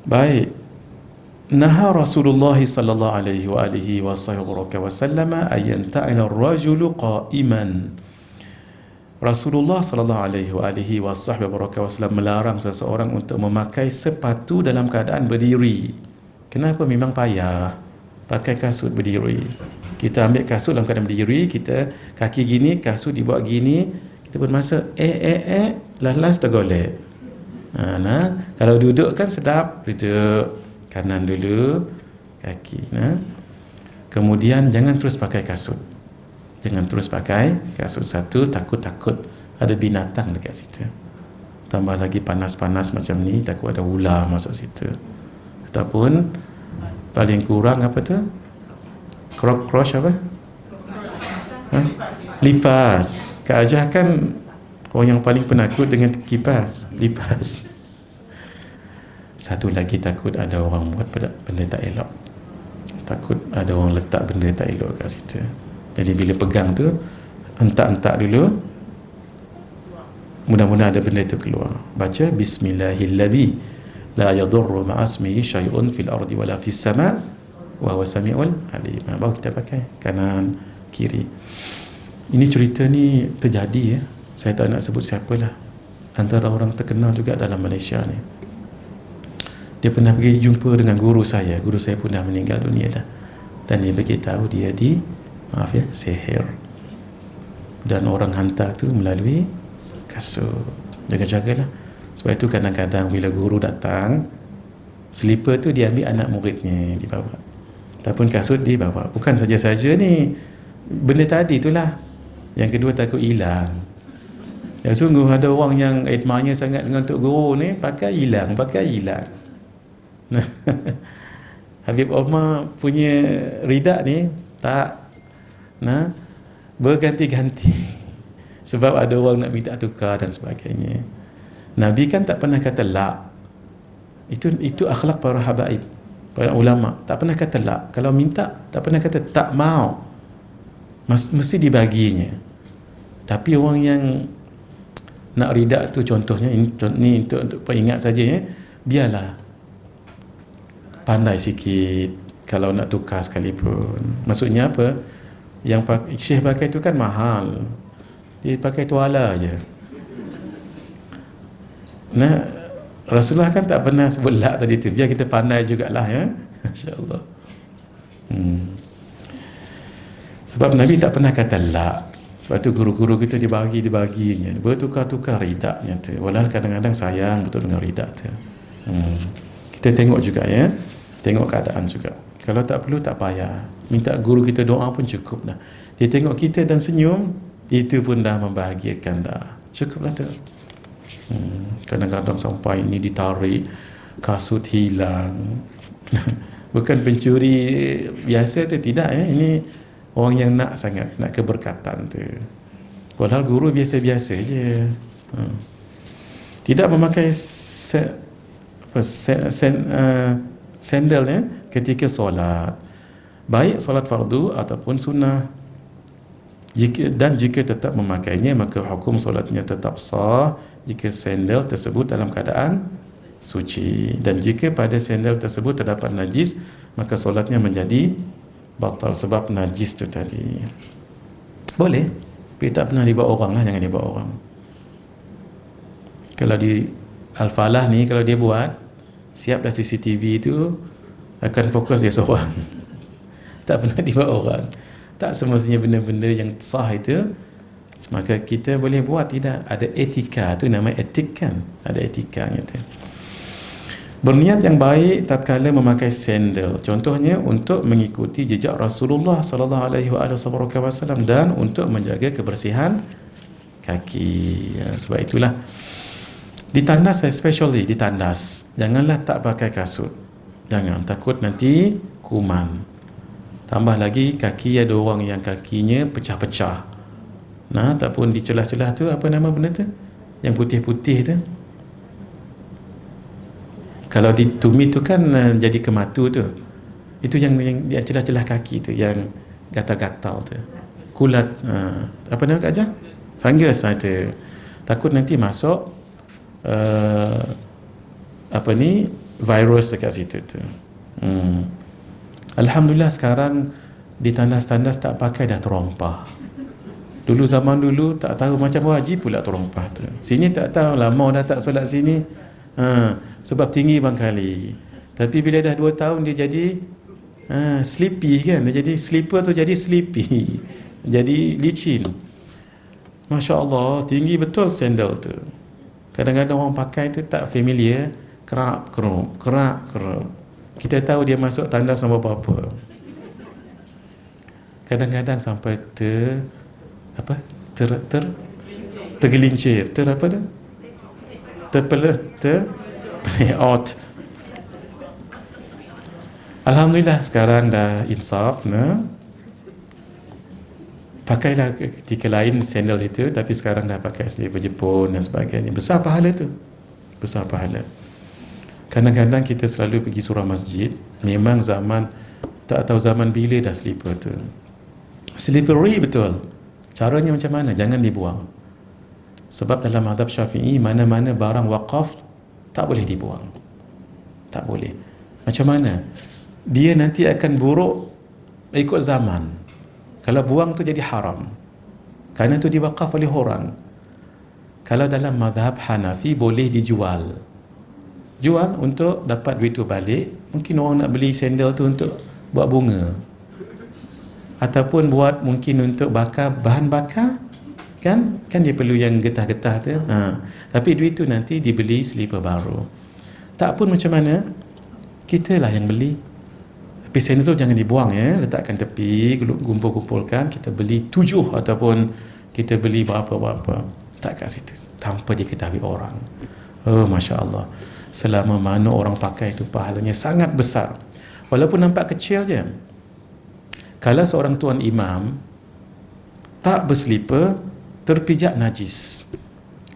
Baik. Naha Rasulullah sallallahu alaihi wa alihi wasallam ayanta'ina ar-rajulu qa'iman. Rasulullah sallallahu alaihi wa alihi wasallam melarang seseorang untuk memakai sepatu dalam keadaan berdiri. Kenapa? Memang payah pakai kasut berdiri. Kita ambil kasut dalam keadaan berdiri, kita kaki gini, kasut dibuat gini, kita pun masuk las tergolek. Kalau duduk kan sedap, duduk kanan dulu, kaki. Kemudian jangan terus pakai kasut. Jangan terus pakai kasut. Satu, takut ada binatang dekat situ. Tambah lagi panas-panas macam ni, takut ada ular masuk situ. Ataupun paling kurang apa tu? Cross apa? Lipas. Kak Ajah kan orang yang paling penakut dengan kipas, lipas. Satu lagi, takut ada orang buat benda tak elok. Takut ada orang letak benda tak elok kat situ. Jadi bila pegang tu, hentak-hentak dulu, mudah-mudahan ada benda itu keluar. Baca Bismillahilladzi la yadurru ma'asmihi syai'un fil ardi wala fis sama' wa huwa samiul alim. Baru kita pakai kanan kiri. Ini cerita ni terjadi ya. Saya tak nak sebut siapalah. Antara orang terkenal juga dalam Malaysia ni. Dia pernah pergi jumpa dengan guru saya. Guru saya pun dah meninggal dunia dah. Dan dia beritahu dia sihir. Dan orang hantar tu melalui kasut. Jaga-jagalah. Sebab itu kadang-kadang bila guru datang, slipper tu diambil anak muridnya, dibawa. Ataupun kasut dibawa. Bukan saja-saja ni. Benda tadi itulah. Yang kedua, takut hilang. Ya sungguh ada orang yang admire sangat dengan Tok Guru ni, pakai hilang. Habib Omar punya ridak ni tak berganti-ganti. Sebab ada orang nak minta tukar dan sebagainya. Nabi kan tak pernah kata la. Itu akhlak para habaib, para ulama. Tak pernah kata la. Kalau minta tak pernah kata tak mau. Mesti dibaginya. Tapi orang yang nak ridak tu, contohnya ini untuk peringat saja ya, biarlah pandai sikit kalau nak tukar sekalipun. Maksudnya apa? Yang Syekh pakai tu kan mahal. Dia pakai tuala je. Rasulullah kan tak pernah sebut la tadi tu. Biar kita pandai jugalah ya. Masya-Allah. Sebab Nabi tak pernah kata la. Sebab tu guru-guru kita dibaginya. Bertukar-tukar ridaknya tu. Walaupun kadang-kadang sayang betul dengan ridak tu. Kita tengok juga ya. Tengok keadaan juga. Kalau tak perlu tak payah. Minta guru kita doa pun cukup dah. Dia tengok kita dan senyum, itu pun dah membahagiakan dah. Cukuplah tu. Kadang-kadang sampai ini ditarik, kasut hilang. Bukan pencuri biasa tu, tidak ya. Ini orang yang nak sangat, nak keberkatan tu. Padahal guru biasa-biasa je. Tidak memakai sandal ya ketika solat. baik solat fardu ataupun sunnah. Jika tetap memakainya, maka hukum solatnya tetap sah jika sandal tersebut dalam keadaan suci. Dan jika pada sandal tersebut terdapat najis, maka solatnya menjadi batal sebab najis tu tadi. Boleh, tapi tak pernah dibawa orang lah, jangan dibawa orang. Kalau di Al-Falah ni, kalau dia buat, siaplah CCTV tu akan fokus dia seorang. Tak pernah dibawa orang. Tak semestinya benda-benda yang sah itu maka kita boleh buat. Tidak, ada etika, tu nama etik kan, ada etikanya tu. Berniat yang baik tatkala memakai sandal, contohnya untuk mengikuti jejak Rasulullah sallallahu alaihi wasallam dan untuk menjaga kebersihan kaki. Sebab itulah ditandas, especially ditandas, janganlah tak pakai kasut. Jangan, takut nanti kuman. Tambah lagi kaki ada orang yang kakinya pecah-pecah. Nah, ataupun di celah-celah tu, apa nama benda tu? Yang putih-putih tu. Kalau di tumit tu kan jadi kematu tu. Itu yang di celah-celah kaki tu, yang gatal-gatal tu. Kulat, apa nama Kak Jah? Fungus tu. Takut nanti masuk virus dekat situ tu. Alhamdulillah sekarang di tandas-tandas tak pakai dah terompah. Dulu zaman dulu tak tahu, macam wajib pula terompah tu. Sini tak tahu, lama dah tak solat sini. Sebab tinggi bangkali. Tapi bila dah 2 tahun dia jadi sleepy kan. Dia jadi slipper tu jadi sleepy. Jadi licin. Masya Allah, tinggi betul sandal tu. Kadang-kadang orang pakai tu tak familiar, kerap-kerup. Kita tahu dia masuk tandas nombor berapa. Kadang-kadang sampai tergelincir, out. Alhamdulillah sekarang dah insaf, pakailah ketika lain sandal itu, tapi sekarang dah pakai slipper Jepun dan sebagainya. Besar pahala tu, besar pahala. Kadang-kadang kita selalu pergi surau masjid, memang tak tahu zaman bila dah slipper tu. Slippery betul. Caranya macam mana? Jangan dibuang. Sebab dalam mazhab Syafi'i, mana-mana barang wakaf tak boleh dibuang. Tak boleh. Macam mana? Dia nanti akan buruk ikut zaman. Kalau buang tu jadi haram, kerana tu diwakaf oleh orang. Kalau dalam mazhab Hanafi boleh dijual. Jual untuk dapat duit tu balik. Mungkin orang nak beli sandal tu untuk buat bunga, ataupun buat mungkin untuk bakar, bahan bakar kan dia perlu yang getah-getah tu. Tapi duit tu nanti dibeli slipper baru. Tak pun macam mana, kita lah yang beli. Tapi sandal tu jangan dibuang ya, letakkan tepi, kumpul-kumpulkan, kita beli 7 ataupun kita beli berapa-berapa, tak kat situ tanpa diketahui orang. Oh Masya Allah, selama mana orang pakai itu pahalanya sangat besar. Walaupun nampak kecil je. Kalau seorang tuan imam tak berselipar, terpijak najis,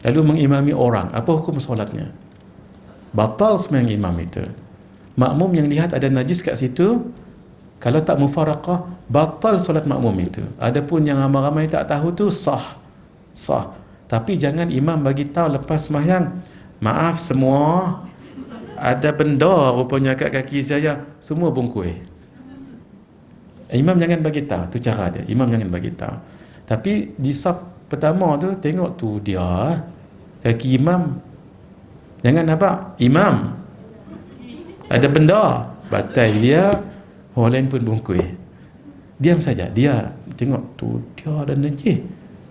lalu mengimami orang, apa hukum solatnya? Batal sembahyang imam itu. Makmum yang lihat ada najis kat situ, kalau tak mufaraqah, batal solat makmum itu. Adapun yang ramai-ramai tak tahu tu sah. Tapi jangan imam bagi tahu lepas sembahyang, maaf semua, ada benda rupanya kat kaki saya, semua bungkus. Imam jangan bagi tahu, tu cara dia. Imam jangan bagi tahu. Tapi di saf pertama tu tengok tu dia kaki imam, jangan nampak imam ada benda, batal dia, orang lain pun bungkus. Diam saja, dia tengok tu dia ada najis,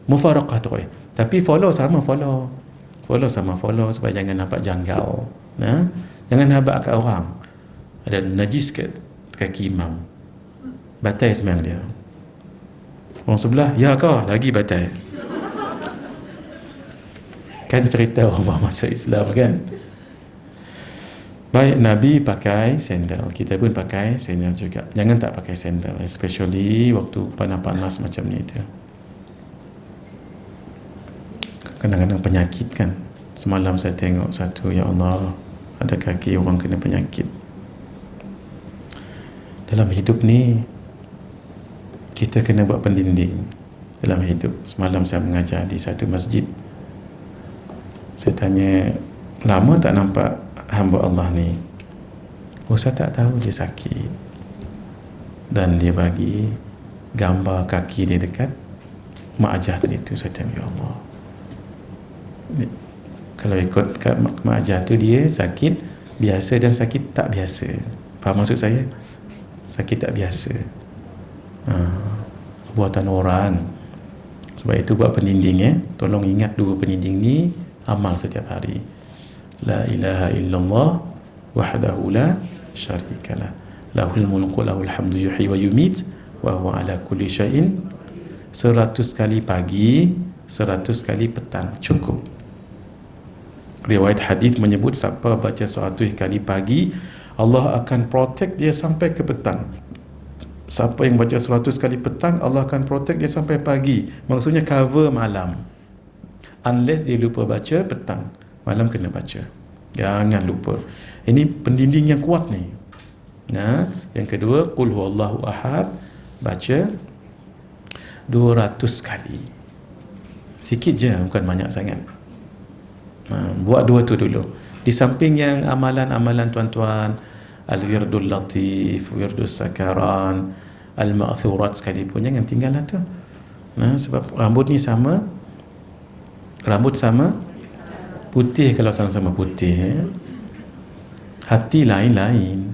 mufaraqah tu. Tapi follow supaya jangan nampak janggal. Jangan habaq kat orang ada najis kat kaki imam, batal sembahyang dia. Orang sebelah, ya kau lagi batal. Kan cerita orang masuk Islam kan. Baik, Nabi pakai sandal, kita pun pakai sandal juga. Jangan tak pakai sandal, especially waktu panas-panas macam ni tu. Kadang-kadang penyakit kan. Semalam saya tengok satu, ya Allah, ada kaki orang kena penyakit. Dalam hidup ni kita kena buat pendinding dalam hidup. Semalam saya mengajar di satu masjid. Saya tanya, lama tak nampak hamba Allah ni? Ustaz tak tahu dia sakit. Dan dia bagi gambar kaki dia dekat mak ajah tadi tu. Saya tanya, ya Allah, kalau ikut kat mak ajah tu, dia sakit biasa dan sakit tak biasa. Faham maksud saya? Sakit tak biasa. Buatan orang. Sebab itu buat pendinding ya. Tolong ingat dua pendinding ni, amal setiap hari. La ilaha illallah wahdahu la syarikalah, lahul mulku lahul hamdu yuhyi wa yumit wa huwa ala kulli syai'in. 100 kali pagi, 100 kali petang, cukup. Riwayat hadis menyebut siapa baca 100 kali pagi, Allah akan protect dia sampai ke petang. Siapa yang baca 100 kali petang, Allah akan protect dia sampai pagi. Maksudnya cover malam. Unless dia lupa baca petang, malam kena baca. Jangan lupa. Ini pendinding yang kuat ni. Nah, yang kedua, qul huwallahu ahad, baca 200 kali. Sikit je, bukan banyak sangat. Buat dua tu dulu. Di samping yang amalan-amalan tuan-tuan, al-wirdul latif, wirdul sakaran, al-ma'thurat sekalipun, jangan tinggal lah tu. Sebab rambut ni sama, rambut sama, putih kalau sama-sama putih, hati lain-lain.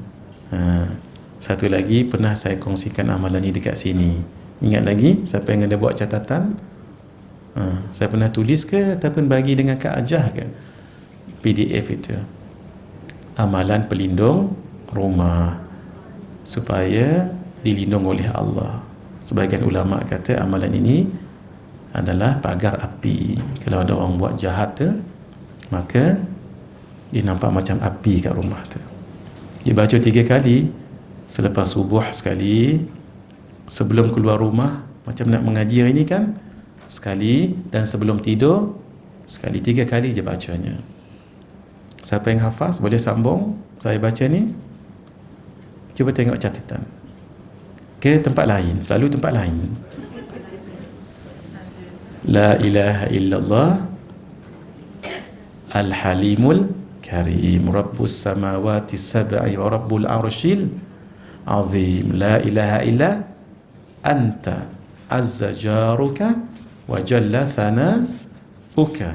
Satu lagi, pernah saya kongsikan amalan ni dekat sini. Ingat lagi? Siapa yang ada buat catatan? Saya pernah tulis ke ataupun bagi dengan Kak Ajah ke? PDF itu. Amalan pelindung rumah supaya dilindung oleh Allah. Sebahagian ulama kata amalan ini adalah pagar api. Kalau ada orang buat jahat tu, maka dia nampak macam api kat rumah tu. Dia baca 3 kali, selepas subuh sekali, sebelum keluar rumah, macam nak mengaji hari ni kan, sekali, dan sebelum tidur sekali. 3 kali je bacanya. Siapa yang hafaz boleh sambung saya baca ni. Cuba tengok catatan ke tempat lain, selalu tempat lain. La ilaha illallah al-halimul karim, rabbus samawati sab'i wa rabbul arshil azim, la ilaha illa anta azza jaruka wa jalla thanauka,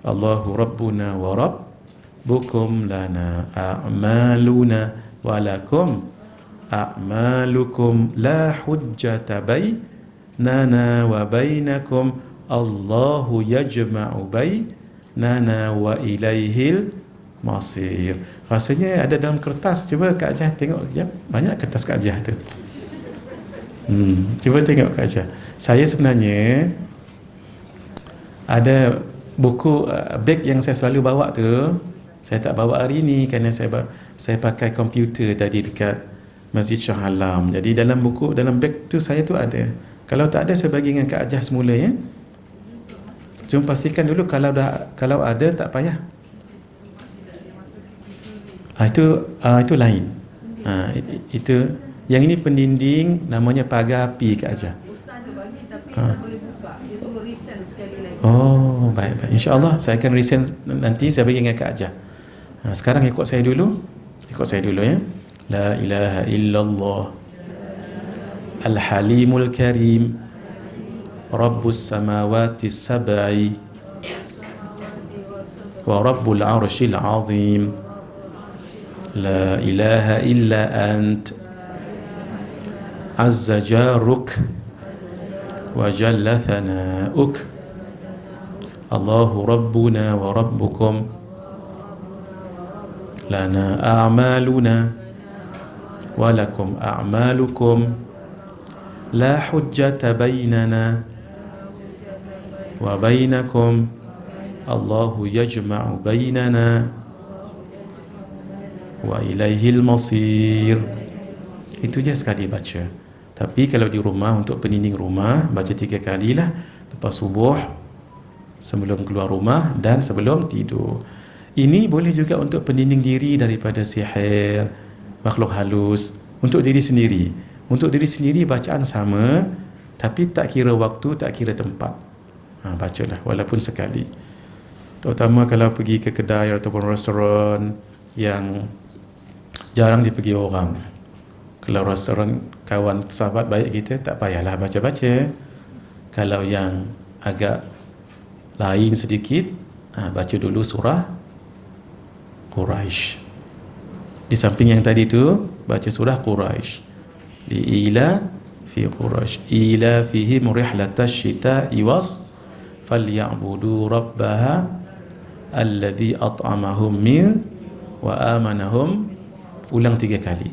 Allahu rabbuna wa rabbukum, lana a'maluna wa lakum a'malukum, la hujjata bainana wa bainakum, Allahu yajma'u bainana wa ilaihil masir. Rasanya ada dalam kertas. Cuba Kak Ajah tengok sekejap. Banyak kertas Kak Ajah tu. Cuba tengok Kak Ajah. Saya sebenarnya ada buku beg yang saya selalu bawa tu. Saya tak bawa hari ni kerana saya pakai komputer tadi dekat Masjid Shah Alam. Jadi dalam buku, dalam beg tu saya tu ada. Kalau tak ada, saya bagi dengan Kak Ajah semula ya. Cuma pastikan dulu kalau ada tak payah. Itu lain. Itu yang ini pendinding, namanya pagar api Kak Ajah. Ustaz ada bagi tapi tak boleh buka. Itu resend sekali lagi. Oh, baik. Insya-Allah saya akan resend nanti, saya bagi dengan Kak Ajah. Sekarang ikut saya dulu. Ya. La ilaha illallah al-halimul karim, rabbus samawati sab'i wa rabbul arshil azim, la ilaha illa ant azza jaruk wa jalla thanauk, Allahu rabbuna wa rabbukum, lana a'maluna wa lakum a'malukum, la hujjata bainana wa bainakum, Allahu yajma'u bainana wa ilaihil masir. Itu je sekali baca. Tapi kalau di rumah, untuk pendinding rumah, baca 3 kali lah. Lepas subuh, sebelum keluar rumah, dan sebelum tidur. Ini boleh juga untuk pendinding diri daripada sihir, makhluk halus, untuk diri sendiri. Untuk diri sendiri bacaan sama, tapi tak kira waktu, tak kira tempat. Bacalah walaupun sekali. Terutama kalau pergi ke kedai ataupun restoran yang jarang dipergi orang. Kalau restoran kawan sahabat baik kita, tak payahlah baca-baca. Kalau yang agak lain sedikit, baca dulu surah Quraisy. Di samping yang tadi tu, baca surah Quraisy. Li'ila fi Quraisy ila fihim rihlatash shita'i was falyabudu rabbaha alladhi at'amahum min wa amanahum. Ulang 3 kali.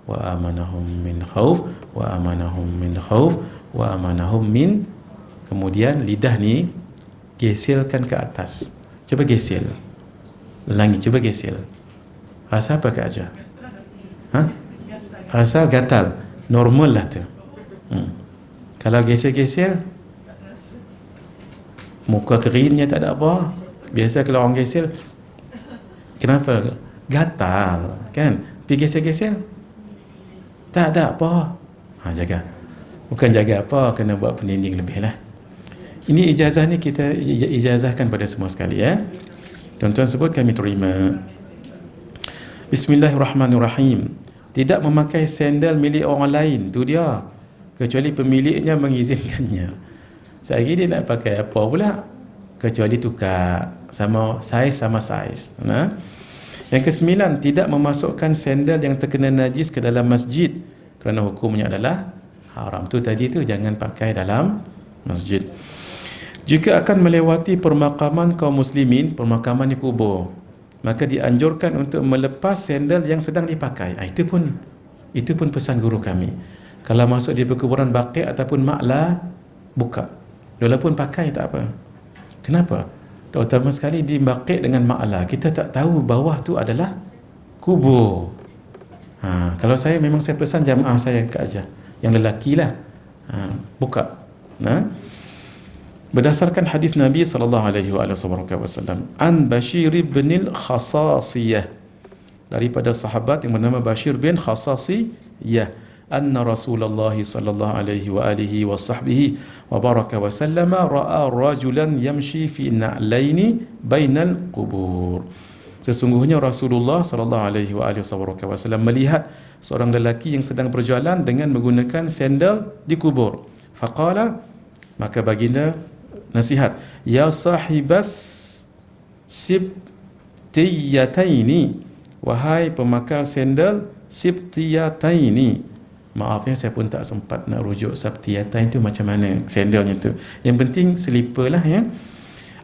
Wa amanahum min khauf, wa amanahum min khauf, wa amanahum min. Kemudian lidah ni geselkan ke atas. Cuba gesel. Ulangi, cuba gesel. Rasa apa Kak Aja? Rasa gatal. Normal lah tu. Kalau gesel-gesel, muka keringnya tak ada apa. Biasa kalau orang gesel, kenapa? Gatal, kan? Pergi gesel-gesel, tak ada apa. Jaga. Bukan jaga apa, kena buat pendinding lebih lah. Ini ijazah ni kita ijazahkan pada semua sekali ya. Tuan-tuan sebut kami terima. Bismillahirrahmanirrahim. Tidak memakai sandal milik orang lain, tu dia, kecuali pemiliknya mengizinkannya. Sehari dia nak pakai apa pula, kecuali tukar sama saiz. Yang ke-9, tidak memasukkan sandal yang terkena najis ke dalam masjid, kerana hukumnya adalah haram. Tu tadi tu, jangan pakai dalam masjid. Jika akan melewati permakaman kaum muslimin, permakaman di kubur, maka dianjurkan untuk melepas sandal yang sedang dipakai. Itu pun pesan guru kami. Kalau masuk di perkuburan Baqi' ataupun Ma'la, buka. Walaupun pakai tak apa. Kenapa? Terutama sekali di Baqi' dengan Ma'la, kita tak tahu bawah tu adalah kubur. Kalau saya memang saya pesan jamaah saya Kak Aja, yang lelaki lah, buka. Berdasarkan hadis Nabi SAW, an Bashir bin al-Khasasiyah, daripada sahabat yang bernama Bashir bin Khasasiyah, anna Rasulullah sallallahu alaihi wa baraka wa sallama ra'a rajulan yamshi fi na'laini bainal qubur. Sesungguhnya Rasulullah sallallahu alaihi wa sallam melihat seorang lelaki yang sedang berjalan dengan menggunakan sandal di kubur. Faqala, maka baginda nasihat, ya sahibas sibtiyataini, wahai pemakai sandal sibtiyataini. Maafnya saya pun tak sempat nak rujuk sabtiyatain tu macam mana sandalnya tu. Yang penting slipper lah ya.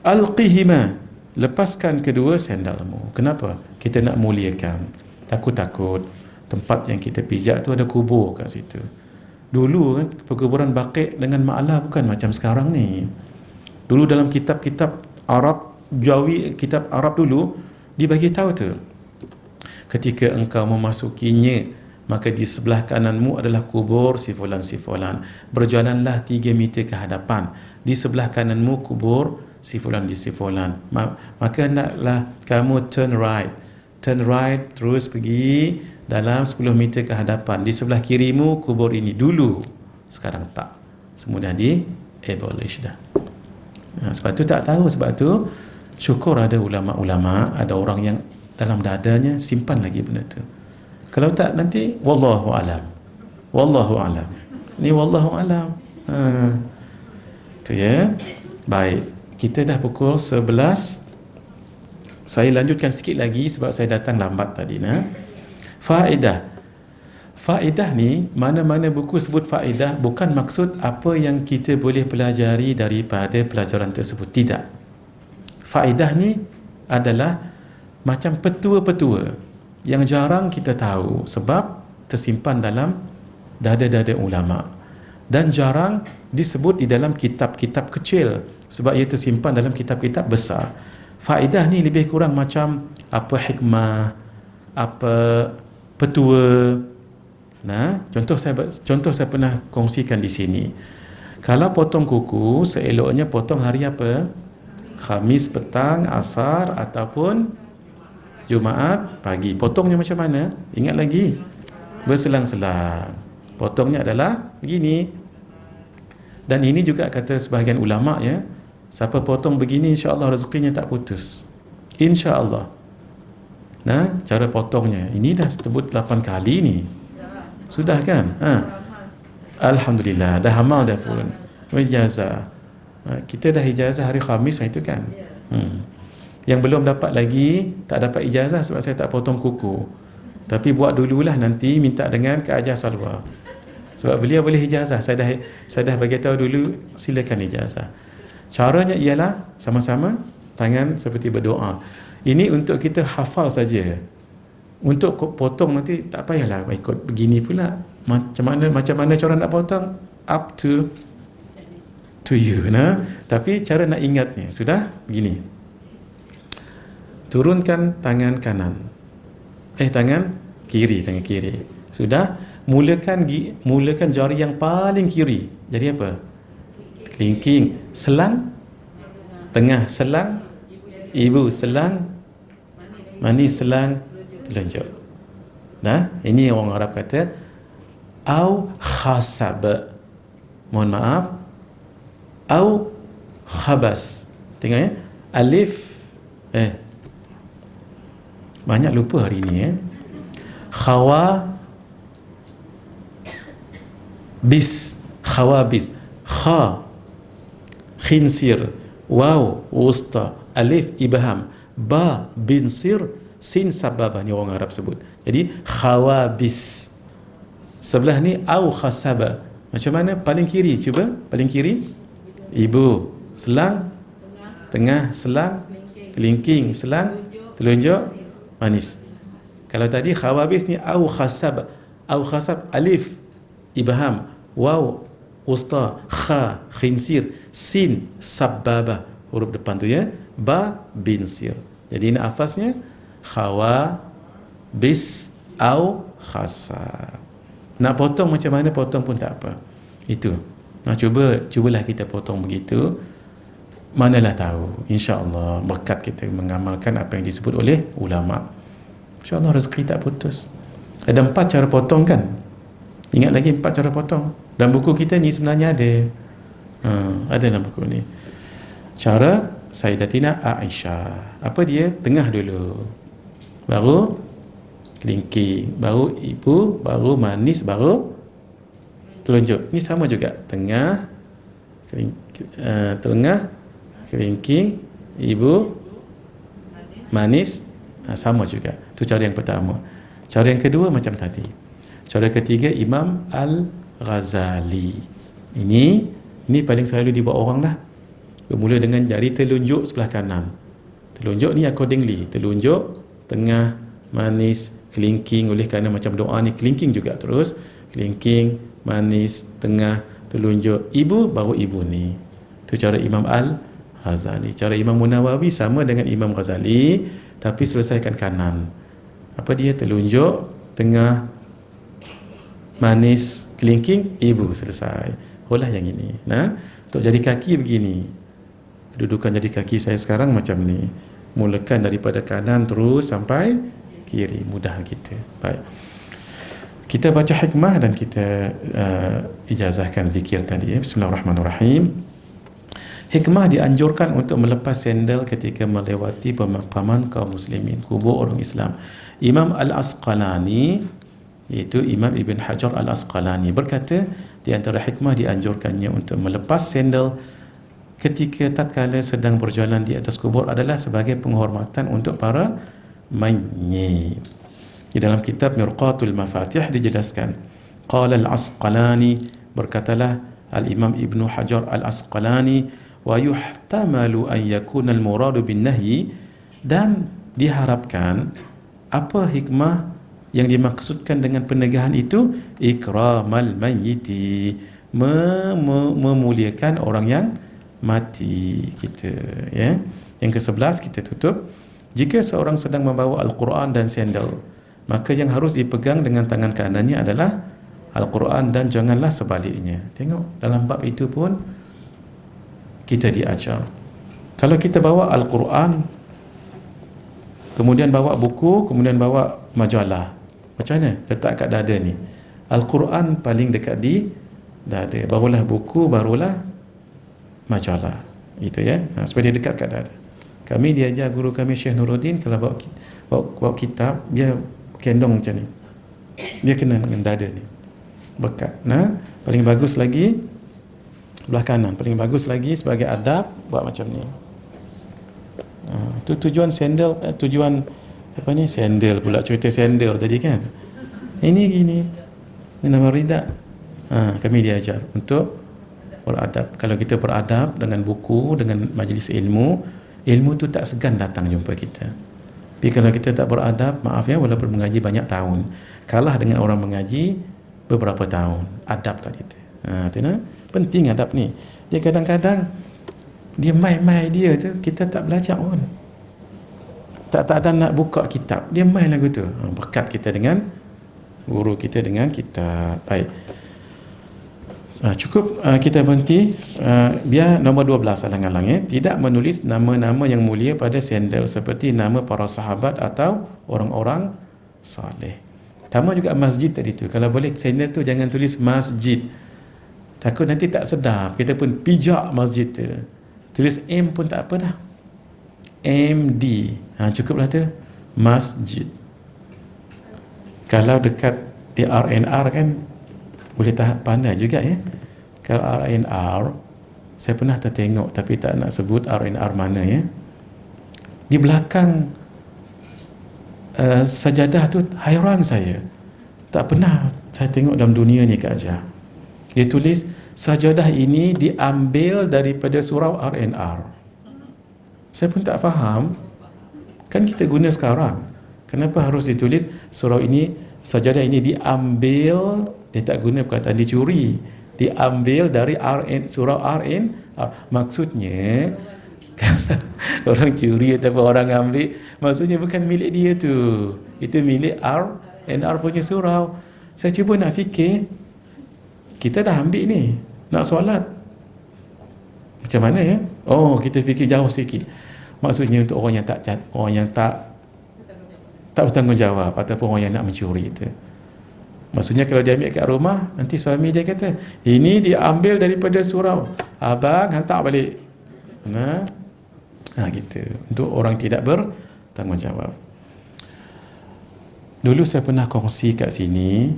Alqihima, lepaskan kedua sandalmu. Kenapa? Kita nak muliakan. Takut-takut tempat yang kita pijak tu ada kubur kat situ. Dulu kan perkuburan Baqi' dengan Ma'la bukan macam sekarang ni. Dulu dalam kitab-kitab Arab, Jawi, kitab Arab dulu dibagi tahu tu, ketika engkau memasukinya, maka di sebelah kananmu adalah kubur si fulan si fulan. Berjalanlah 3 meter ke hadapan, di sebelah kananmu kubur si fulan di si fulan. Maka naklah kamu turn right terus pergi dalam 10 meter ke hadapan, di sebelah kirimu kubur ini. Dulu, sekarang tak, semua dah di abolish dah. Sebab tu tak tahu. Sebab tu syukur ada ulama-ulama, ada orang yang dalam dadanya simpan lagi benda tu. Kalau tak nanti wallahu alam. Ni wallahu alam. Tu ya. Baik, kita dah pukul 11. Saya lanjutkan sikit lagi sebab saya datang lambat tadi. Faedah ni, mana-mana buku sebut faedah, bukan maksud apa yang kita boleh pelajari daripada pelajaran tersebut. Tidak. Faedah ni adalah macam petua-petua yang jarang kita tahu sebab tersimpan dalam dada-dada ulama, dan jarang disebut di dalam kitab-kitab kecil sebab ia tersimpan dalam kitab-kitab besar. Faedah ni lebih kurang macam apa hikmah, apa petua. Contoh saya pernah kongsikan di sini. Kalau potong kuku, seeloknya potong hari apa? Khamis petang, asar ataupun Jumaat pagi. Potongnya macam mana? Ingat lagi? Berselang-selang. Potongnya adalah begini. Dan ini juga kata sebahagian ulama ya, siapa potong begini insya-Allah rezekinya tak putus. Insya-Allah. Nah, cara potongnya ini dah sebut 8 kali ni. Sudah kan? Alhamdulillah, dah amal dah pun. Ijazah. Kita dah ijazah hari Khamis itu kan. Yang belum dapat lagi, tak dapat ijazah sebab saya tak potong kuku. Tapi buat dululah, nanti minta dengan Kak Ajah Salwa. Sebab beliau boleh ijazah. Saya dah bagi tahu dulu, silakan ijazah. Caranya ialah sama-sama tangan seperti berdoa. Ini untuk kita hafal saja. Untuk potong nanti tak payahlah ikut begini pula. Macam mana cara nak potong? Up to you. Nah, tapi cara nak ingatnya sudah begini. Turunkan tangan kanan. Tangan kiri. Sudah, mulakan jari yang paling kiri. Jadi apa? Kelingking. Selang tengah, selang ibu, selang manis, selang telunjuk. Nah, ini orang Arab kata au khasab. Mohon maaf. Au khabas. Tengok ya. Alif banyak lupa hari ni ya. Khawabis. Kha khinsir, waw wusta, alif ibham, ba binsir, sin sababah, ni orang Arab sebut. Jadi khawabis. Sebelah ni au khasaba. Macam mana? Paling kiri, cuba paling kiri. Ibu, selang tengah, selang kelingking, selang telunjuk manis. Kalau tadi khawabis ni au khasab, alif ibham, waw usta, kha khinsir, sin sababah, huruf depan tu ya, ba binsir. Jadi nak hafaznya khawa bis au khasab. Nak potong macam mana potong pun tak apa. Itu. Nah, cubalah kita potong begitu. Manalah tahu, insya-Allah berkat kita mengamalkan apa yang disebut oleh ulama. InsyaAllah rezeki tak putus. Ada 4 cara potong kan? Ingat lagi 4 cara potong. Dan buku kita ni sebenarnya ada. Ada dalam buku ni. Cara Sayyidatina Aisyah. Apa dia? Tengah dulu. Baru kelingking. Baru ibu. Baru manis. Baru telunjuk. Ni sama juga. Tengah. Tengah. Kelingking. Ibu. Manis. Sama juga. Itu cara yang pertama. Cara yang kedua macam tadi. Cara ketiga Imam Al-Ghazali. Ini paling selalu dibuat orang dah. Bermula dengan jari telunjuk sebelah kanan. Telunjuk ni accordingly. Telunjuk, tengah, manis, kelingking. Oleh kerana macam doa ni kelingking juga terus. Kelingking, manis, tengah, telunjuk. Ibu, baru ibu ni. Itu cara Imam Al-Ghazali. Cara Imam Munawawi sama dengan Imam Ghazali, tapi selesaikan kanan. Apa dia? Telunjuk, tengah, manis, kelingking, ibu, selesai. Olah yang ini. Nah, untuk jari kaki begini. Kedudukan jari kaki saya sekarang macam ni. Mulakan daripada kanan terus sampai kiri. Mudah kita. Baik. Kita baca hikmah dan kita ijazahkan zikir tadi. Bismillahirrahmanirrahim. Hikmah dianjurkan untuk melepas sendal ketika melewati pemakaman kaum muslimin, kubur orang Islam. Imam Al-Asqalani, iaitu Imam Ibn Hajar Al-Asqalani, berkata di antara hikmah dianjurkannya untuk melepas sendal ketika tatkala sedang berjalan di atas kubur adalah sebagai penghormatan untuk para mayyit. Di dalam kitab Mirqatul Mafatih dijelaskan, qala Al-Asqalani, berkatalah Al-Imam Ibn Hajar Al-Asqalani, wa yuhtamalu an yakuna al-muradu bin nahyi, dan diharapkan apa hikmah yang dimaksudkan dengan penegahan itu, ikramal mayyiti, memuliakan orang yang mati kita, ya. Yang ke-11 kita tutup. Jika seorang sedang membawa Al-Quran dan sendal, maka yang harus dipegang dengan tangan kanannya adalah Al-Quran dan janganlah sebaliknya. Tengok dalam bab itu pun kita diajar. Kalau kita bawa Al-Quran, kemudian bawa buku, kemudian bawa majalah, macam mana? Letak kat dada ni. Al-Quran paling dekat di dada, barulah buku, barulah majalah. Itu ya. Supaya dia dekat kat dada. Kami diajar guru kami Syekh Nuruddin, kalau bawa kitab, dia kendong macam ni. Dia kena dengan dada ni. Bekat. Nah, paling bagus lagi belah kanan. Paling bagus lagi sebagai adab buat macam ni. Itu tujuan sandal, tujuan apa ni, sandal pula, cerita sandal tadi kan. Ini nama rida. Kami diajar untuk beradab. Kalau kita beradab dengan buku, dengan majlis ilmu, ilmu tu tak segan datang jumpa kita. Tapi kalau kita tak beradab, maaf ya, walaupun mengaji banyak tahun, kalah dengan orang mengaji beberapa tahun. Adab tadi tu. Penting adab ni. Dia kadang-kadang dia mai-mai dia tu, kita tak belajar pun. Tak ada nak buka kitab, dia main lagu tu. Berkat kita dengan guru kita dengan kitab. Baik. Cukup kita berhenti. Biar nombor 12 alang-alang ya. Tidak menulis nama-nama yang mulia pada sandal seperti nama para sahabat atau orang-orang saleh. Sama juga masjid tadi tu. Kalau boleh sandal tu jangan tulis masjid. Takut nanti tak sedap, kita pun pijak masjid tu. Tulis M pun tak apa dah. MD. Cukuplah tu. Masjid. Kalau dekat RNR kan boleh tahap pandai juga ya. Kalau RNR, saya pernah tertengok tapi tak nak sebut RNR mana ya. Di belakang sajadah tu hairan saya. Tak pernah saya tengok dalam dunia ni Kak Jah. Dia tulis sajadah ini diambil daripada surau RNR. Saya pun tak faham. Kan kita guna sekarang. Kenapa harus ditulis surau ini, sajadah ini diambil, dia tak guna perkataan dicuri. Diambil dari surau RNR. Maksudnya kalau orang curi ataupun orang ambil, maksudnya bukan milik dia tu. Itu milik RNR punya surau. Saya cuba nak fikir, kita dah ambil ni, nak solat macam mana ya? Kita fikir jauh sikit. Maksudnya untuk orang yang tak bertanggungjawab ataupun orang yang nak mencuri itu. Maksudnya kalau dia ambil kat rumah, nanti suami dia kata, ini dia ambil daripada surau, abang hantar balik. Gitu. Untuk orang tidak bertanggungjawab. Dulu saya pernah kongsi kat sini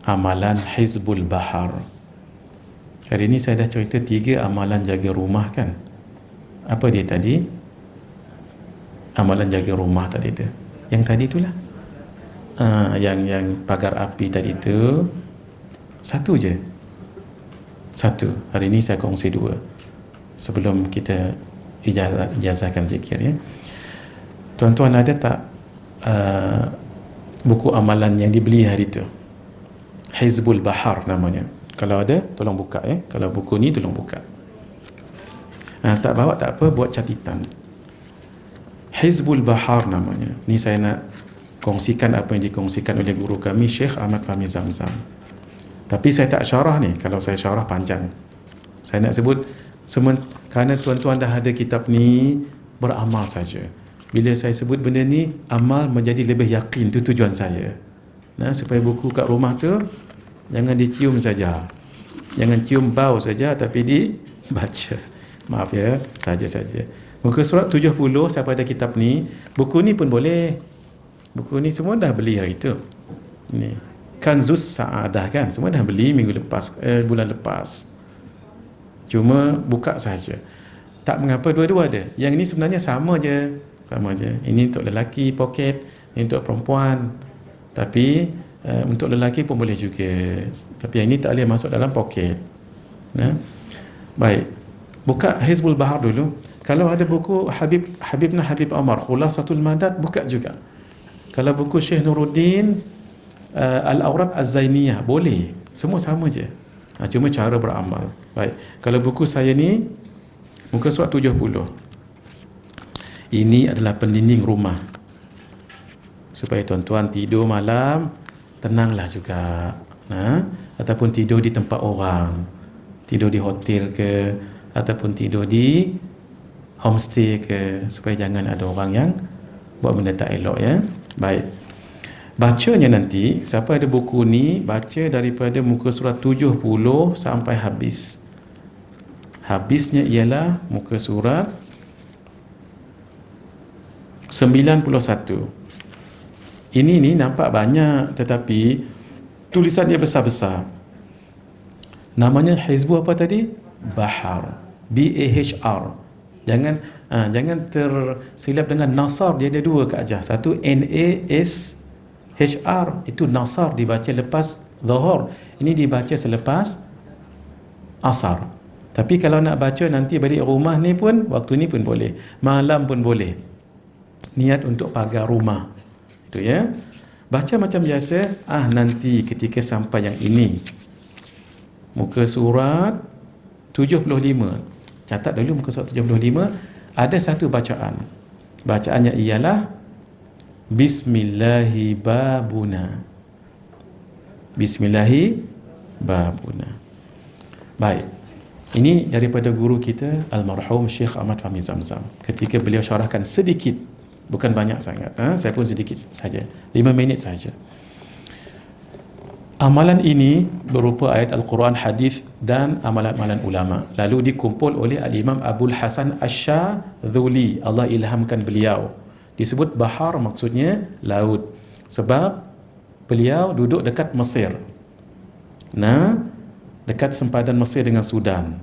amalan Hizbul Bahar. Hari ini saya dah cerita 3 amalan jaga rumah kan. Apa dia tadi? Amalan jaga rumah tadi tu. Yang tadi itulah. Yang pagar api tadi tu satu je. Satu. Hari ini saya kongsi 2. Sebelum kita ijazahkan zikir ya. Tuan-tuan ada tak buku amalan yang dibeli hari tu? Hizbul Bahar namanya. Kalau ada, tolong buka ya. Kalau buku ni tolong buka. Tak bawa tak apa, buat catatan. Hizbul Bahar namanya. Ni saya nak kongsikan apa yang dikongsikan oleh guru kami Syekh Ahmad Fahmi Zamzam. Tapi saya tak syarah ni. Kalau saya syarah panjang. Saya nak sebut kerana tuan-tuan dah ada kitab ni, beramal saja. Bila saya sebut benda ni, amal menjadi lebih yakin. Itu tujuan saya. Supaya buku kat rumah tu jangan dicium saja. Jangan cium bau saja, tapi dibaca. Maaf ya, saja-saja. Muka surat 70 siapa ada kitab ni, buku ni pun boleh. Buku ni semua dah beli hari tu. Ni Kanzus Sa'adah kan, semua dah beli minggu lepas, bulan lepas. Cuma buka saja. Tak mengapa, dua-dua ada. Yang ni sebenarnya sama je. Ini untuk lelaki poket, ini untuk perempuan. Tapi untuk lelaki pun boleh juga. Tapi yang ini tak boleh masuk dalam poket. Baik. Buka Hizbul Bahar dulu. Kalau ada buku Habib Omar Khulasatul Madad, buka juga. Kalau buku Syekh Nuruddin Al-Awrad Az-Zainiyah, boleh. Semua sama je. Cuma cara beramal. Baik. Kalau buku saya ni, muka surat 70. Ini adalah pendinding rumah. Supaya tuan-tuan tidur malam tenanglah juga. Ataupun tidur di tempat orang. Tidur di hotel ke, ataupun tidur di homestay ke, supaya jangan ada orang yang buat benda tak elok ya. Baik. Bacanya nanti, siapa ada buku ni, baca daripada muka surat 70 sampai habis. Habisnya ialah muka surat 91. Ini ni nampak banyak tetapi tulisannya besar-besar. Namanya Hizbu apa tadi? Bahar. B-A-H-R. Jangan tersilap dengan Nasar, dia ada dua ke ajar. Satu N-A-S-H-R, itu Nasar, dibaca lepas Zuhur. Ini dibaca selepas Asar. Tapi kalau nak baca nanti balik rumah ni pun, waktu ni pun boleh, malam pun boleh. Niat untuk pagar rumah. Itu ya. Baca macam biasa. Nanti ketika sampai yang ini, muka surat 75. Catat dulu muka surat 75. Ada satu bacaan. Bacaannya ialah Bismillahi babuna. Bismillahi babuna. Baik. Ini daripada guru kita almarhum Syekh Ahmad Fahmi Zamzam. Ketika beliau syarahkan sedikit, bukan banyak sangat, saya pun sedikit saja, 5 minit saja. Amalan ini berupa ayat Al-Quran, hadis dan amalan-amalan ulama. Lalu dikumpul oleh Al-Imam Abul Hasan Asy-Syadzuli, Allah ilhamkan beliau. Disebut bahar, maksudnya laut, sebab beliau duduk dekat Mesir. Dekat sempadan Mesir dengan Sudan.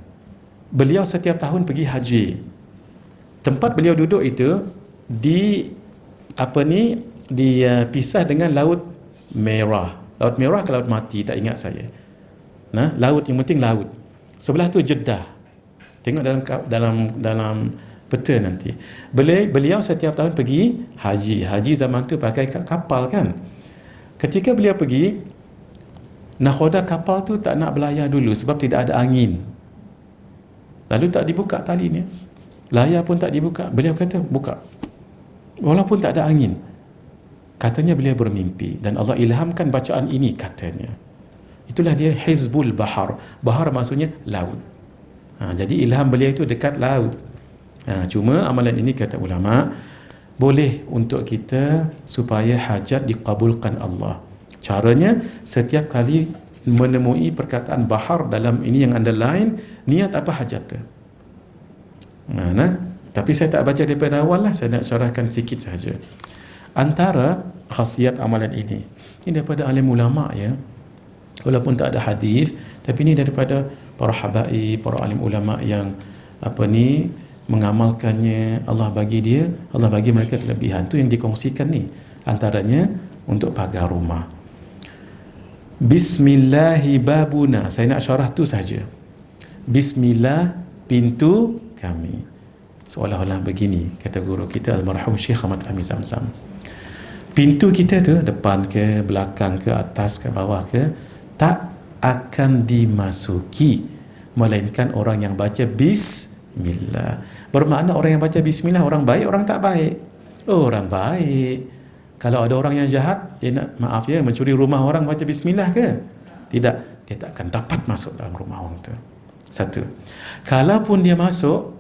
Beliau setiap tahun pergi haji. Tempat beliau duduk itu dipisah dengan Laut Merah. Laut Merah ke Laut Mati, tak ingat saya. Laut, yang penting laut. Sebelah tu Jeddah. Tengok dalam peta nanti. Beliau setiap tahun pergi haji. Haji zaman tu pakai kapal kan. Ketika beliau pergi, nakhoda kapal tu tak nak berlayar dulu sebab tidak ada angin. Lalu tak dibuka talinya. Layar pun tak dibuka. Beliau kata, buka. Walaupun tak ada angin. Katanya beliau bermimpi dan Allah ilhamkan bacaan ini katanya. Itulah dia Hizbul Bahar. Bahar maksudnya laut. Jadi ilham beliau itu dekat laut. Cuma amalan ini kata ulama boleh untuk kita supaya hajat dikabulkan Allah. Caranya setiap kali menemui perkataan bahar dalam ini yang underline, niat apa hajat tu. Tapi saya tak baca daripada awal lah, saya nak syarahkan sikit saja. Antara khasiat amalan ini daripada alim ulama ya. Walaupun tak ada hadis, tapi ini daripada para habaib, para alim ulama yang mengamalkannya. Allah bagi mereka kelebihan. Tu yang dikongsikan ni. Antaranya untuk pagar rumah. Bismillahi babuna. Saya nak syarah tu saja. Bismillah pintu kami. Seolah-olah begini kata guru kita almarhum Syekh Ahmad Fahmi Zamzam. Pintu kita tu, depan ke, belakang ke, atas ke, bawah ke, tak akan dimasuki melainkan orang yang baca bismillah. Bermakna orang yang baca bismillah orang baik, orang tak baik. Orang baik. Kalau ada orang yang jahat, dia nak mencuri rumah orang baca bismillah ke? Tidak, dia tak akan dapat masuk dalam rumah orang tu. Satu. Kalaupun dia masuk,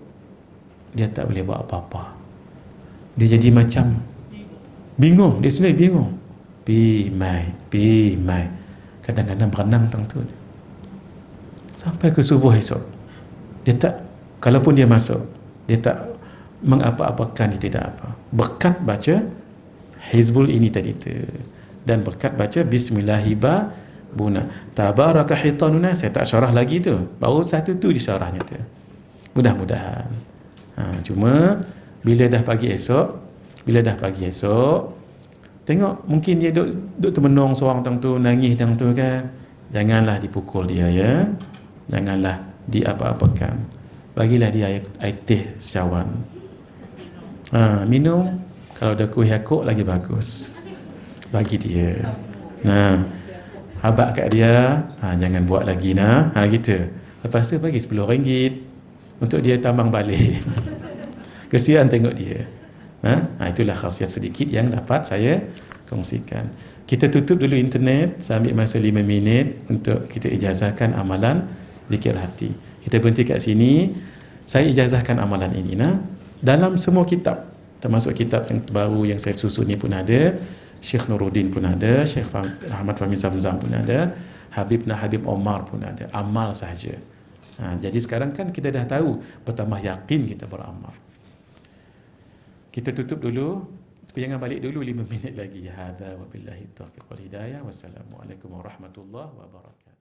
dia tak boleh buat apa-apa. Dia jadi macam bingung, dia sendiri bingung. Pi mai. Kadang-kadang berenang tang tu. Sampai ke subuh esok. Dia tak, kalaupun dia masuk, dia tak mengapa-apakan, dia tidak apa. Berkat baca Hizbul ini tadi tu. Dan berkat baca Bismillahirrahmanirrahim. Tabaraka hitanuna, saya tak syarah lagi tu. Baru satu tu disyarahnya tu. Mudah-mudahan. Cuma bila dah pagi esok, tengok mungkin dia duduk termenung seorang tang tu, nangis tang tu kan. Janganlah dipukul dia ya. Janganlah diapa-apakan. Bagilah dia air teh secawan. Minum. Kalau ada kuih yakuk lagi bagus. Bagi dia. Habaq kat dia, jangan buat lagi gitu. Lepas tu bagi RM10 untuk dia tambang balik. Kesian tengok dia. Itulah khasiat sedikit yang dapat saya kongsikan. Kita tutup dulu internet, saya ambil masa 5 minit untuk kita ijazahkan amalan zikir hati. Kita berhenti kat sini. Saya ijazahkan amalan ini dalam semua kitab, termasuk kitab yang baru yang saya susun ni pun ada. Syekh Nuruddin pun ada, Syekh Ahmad Fahmi Zamzam pun ada, Habib Omar pun ada. Amal sahaja. Jadi sekarang kan kita dah tahu, bertambah yakin kita beramal. Kita tutup dulu, jangan balik dulu 5 minit lagi. Hadza wabillahi taufiq wal hidayah. Wassalamualaikum warahmatullahi wabarakatuh.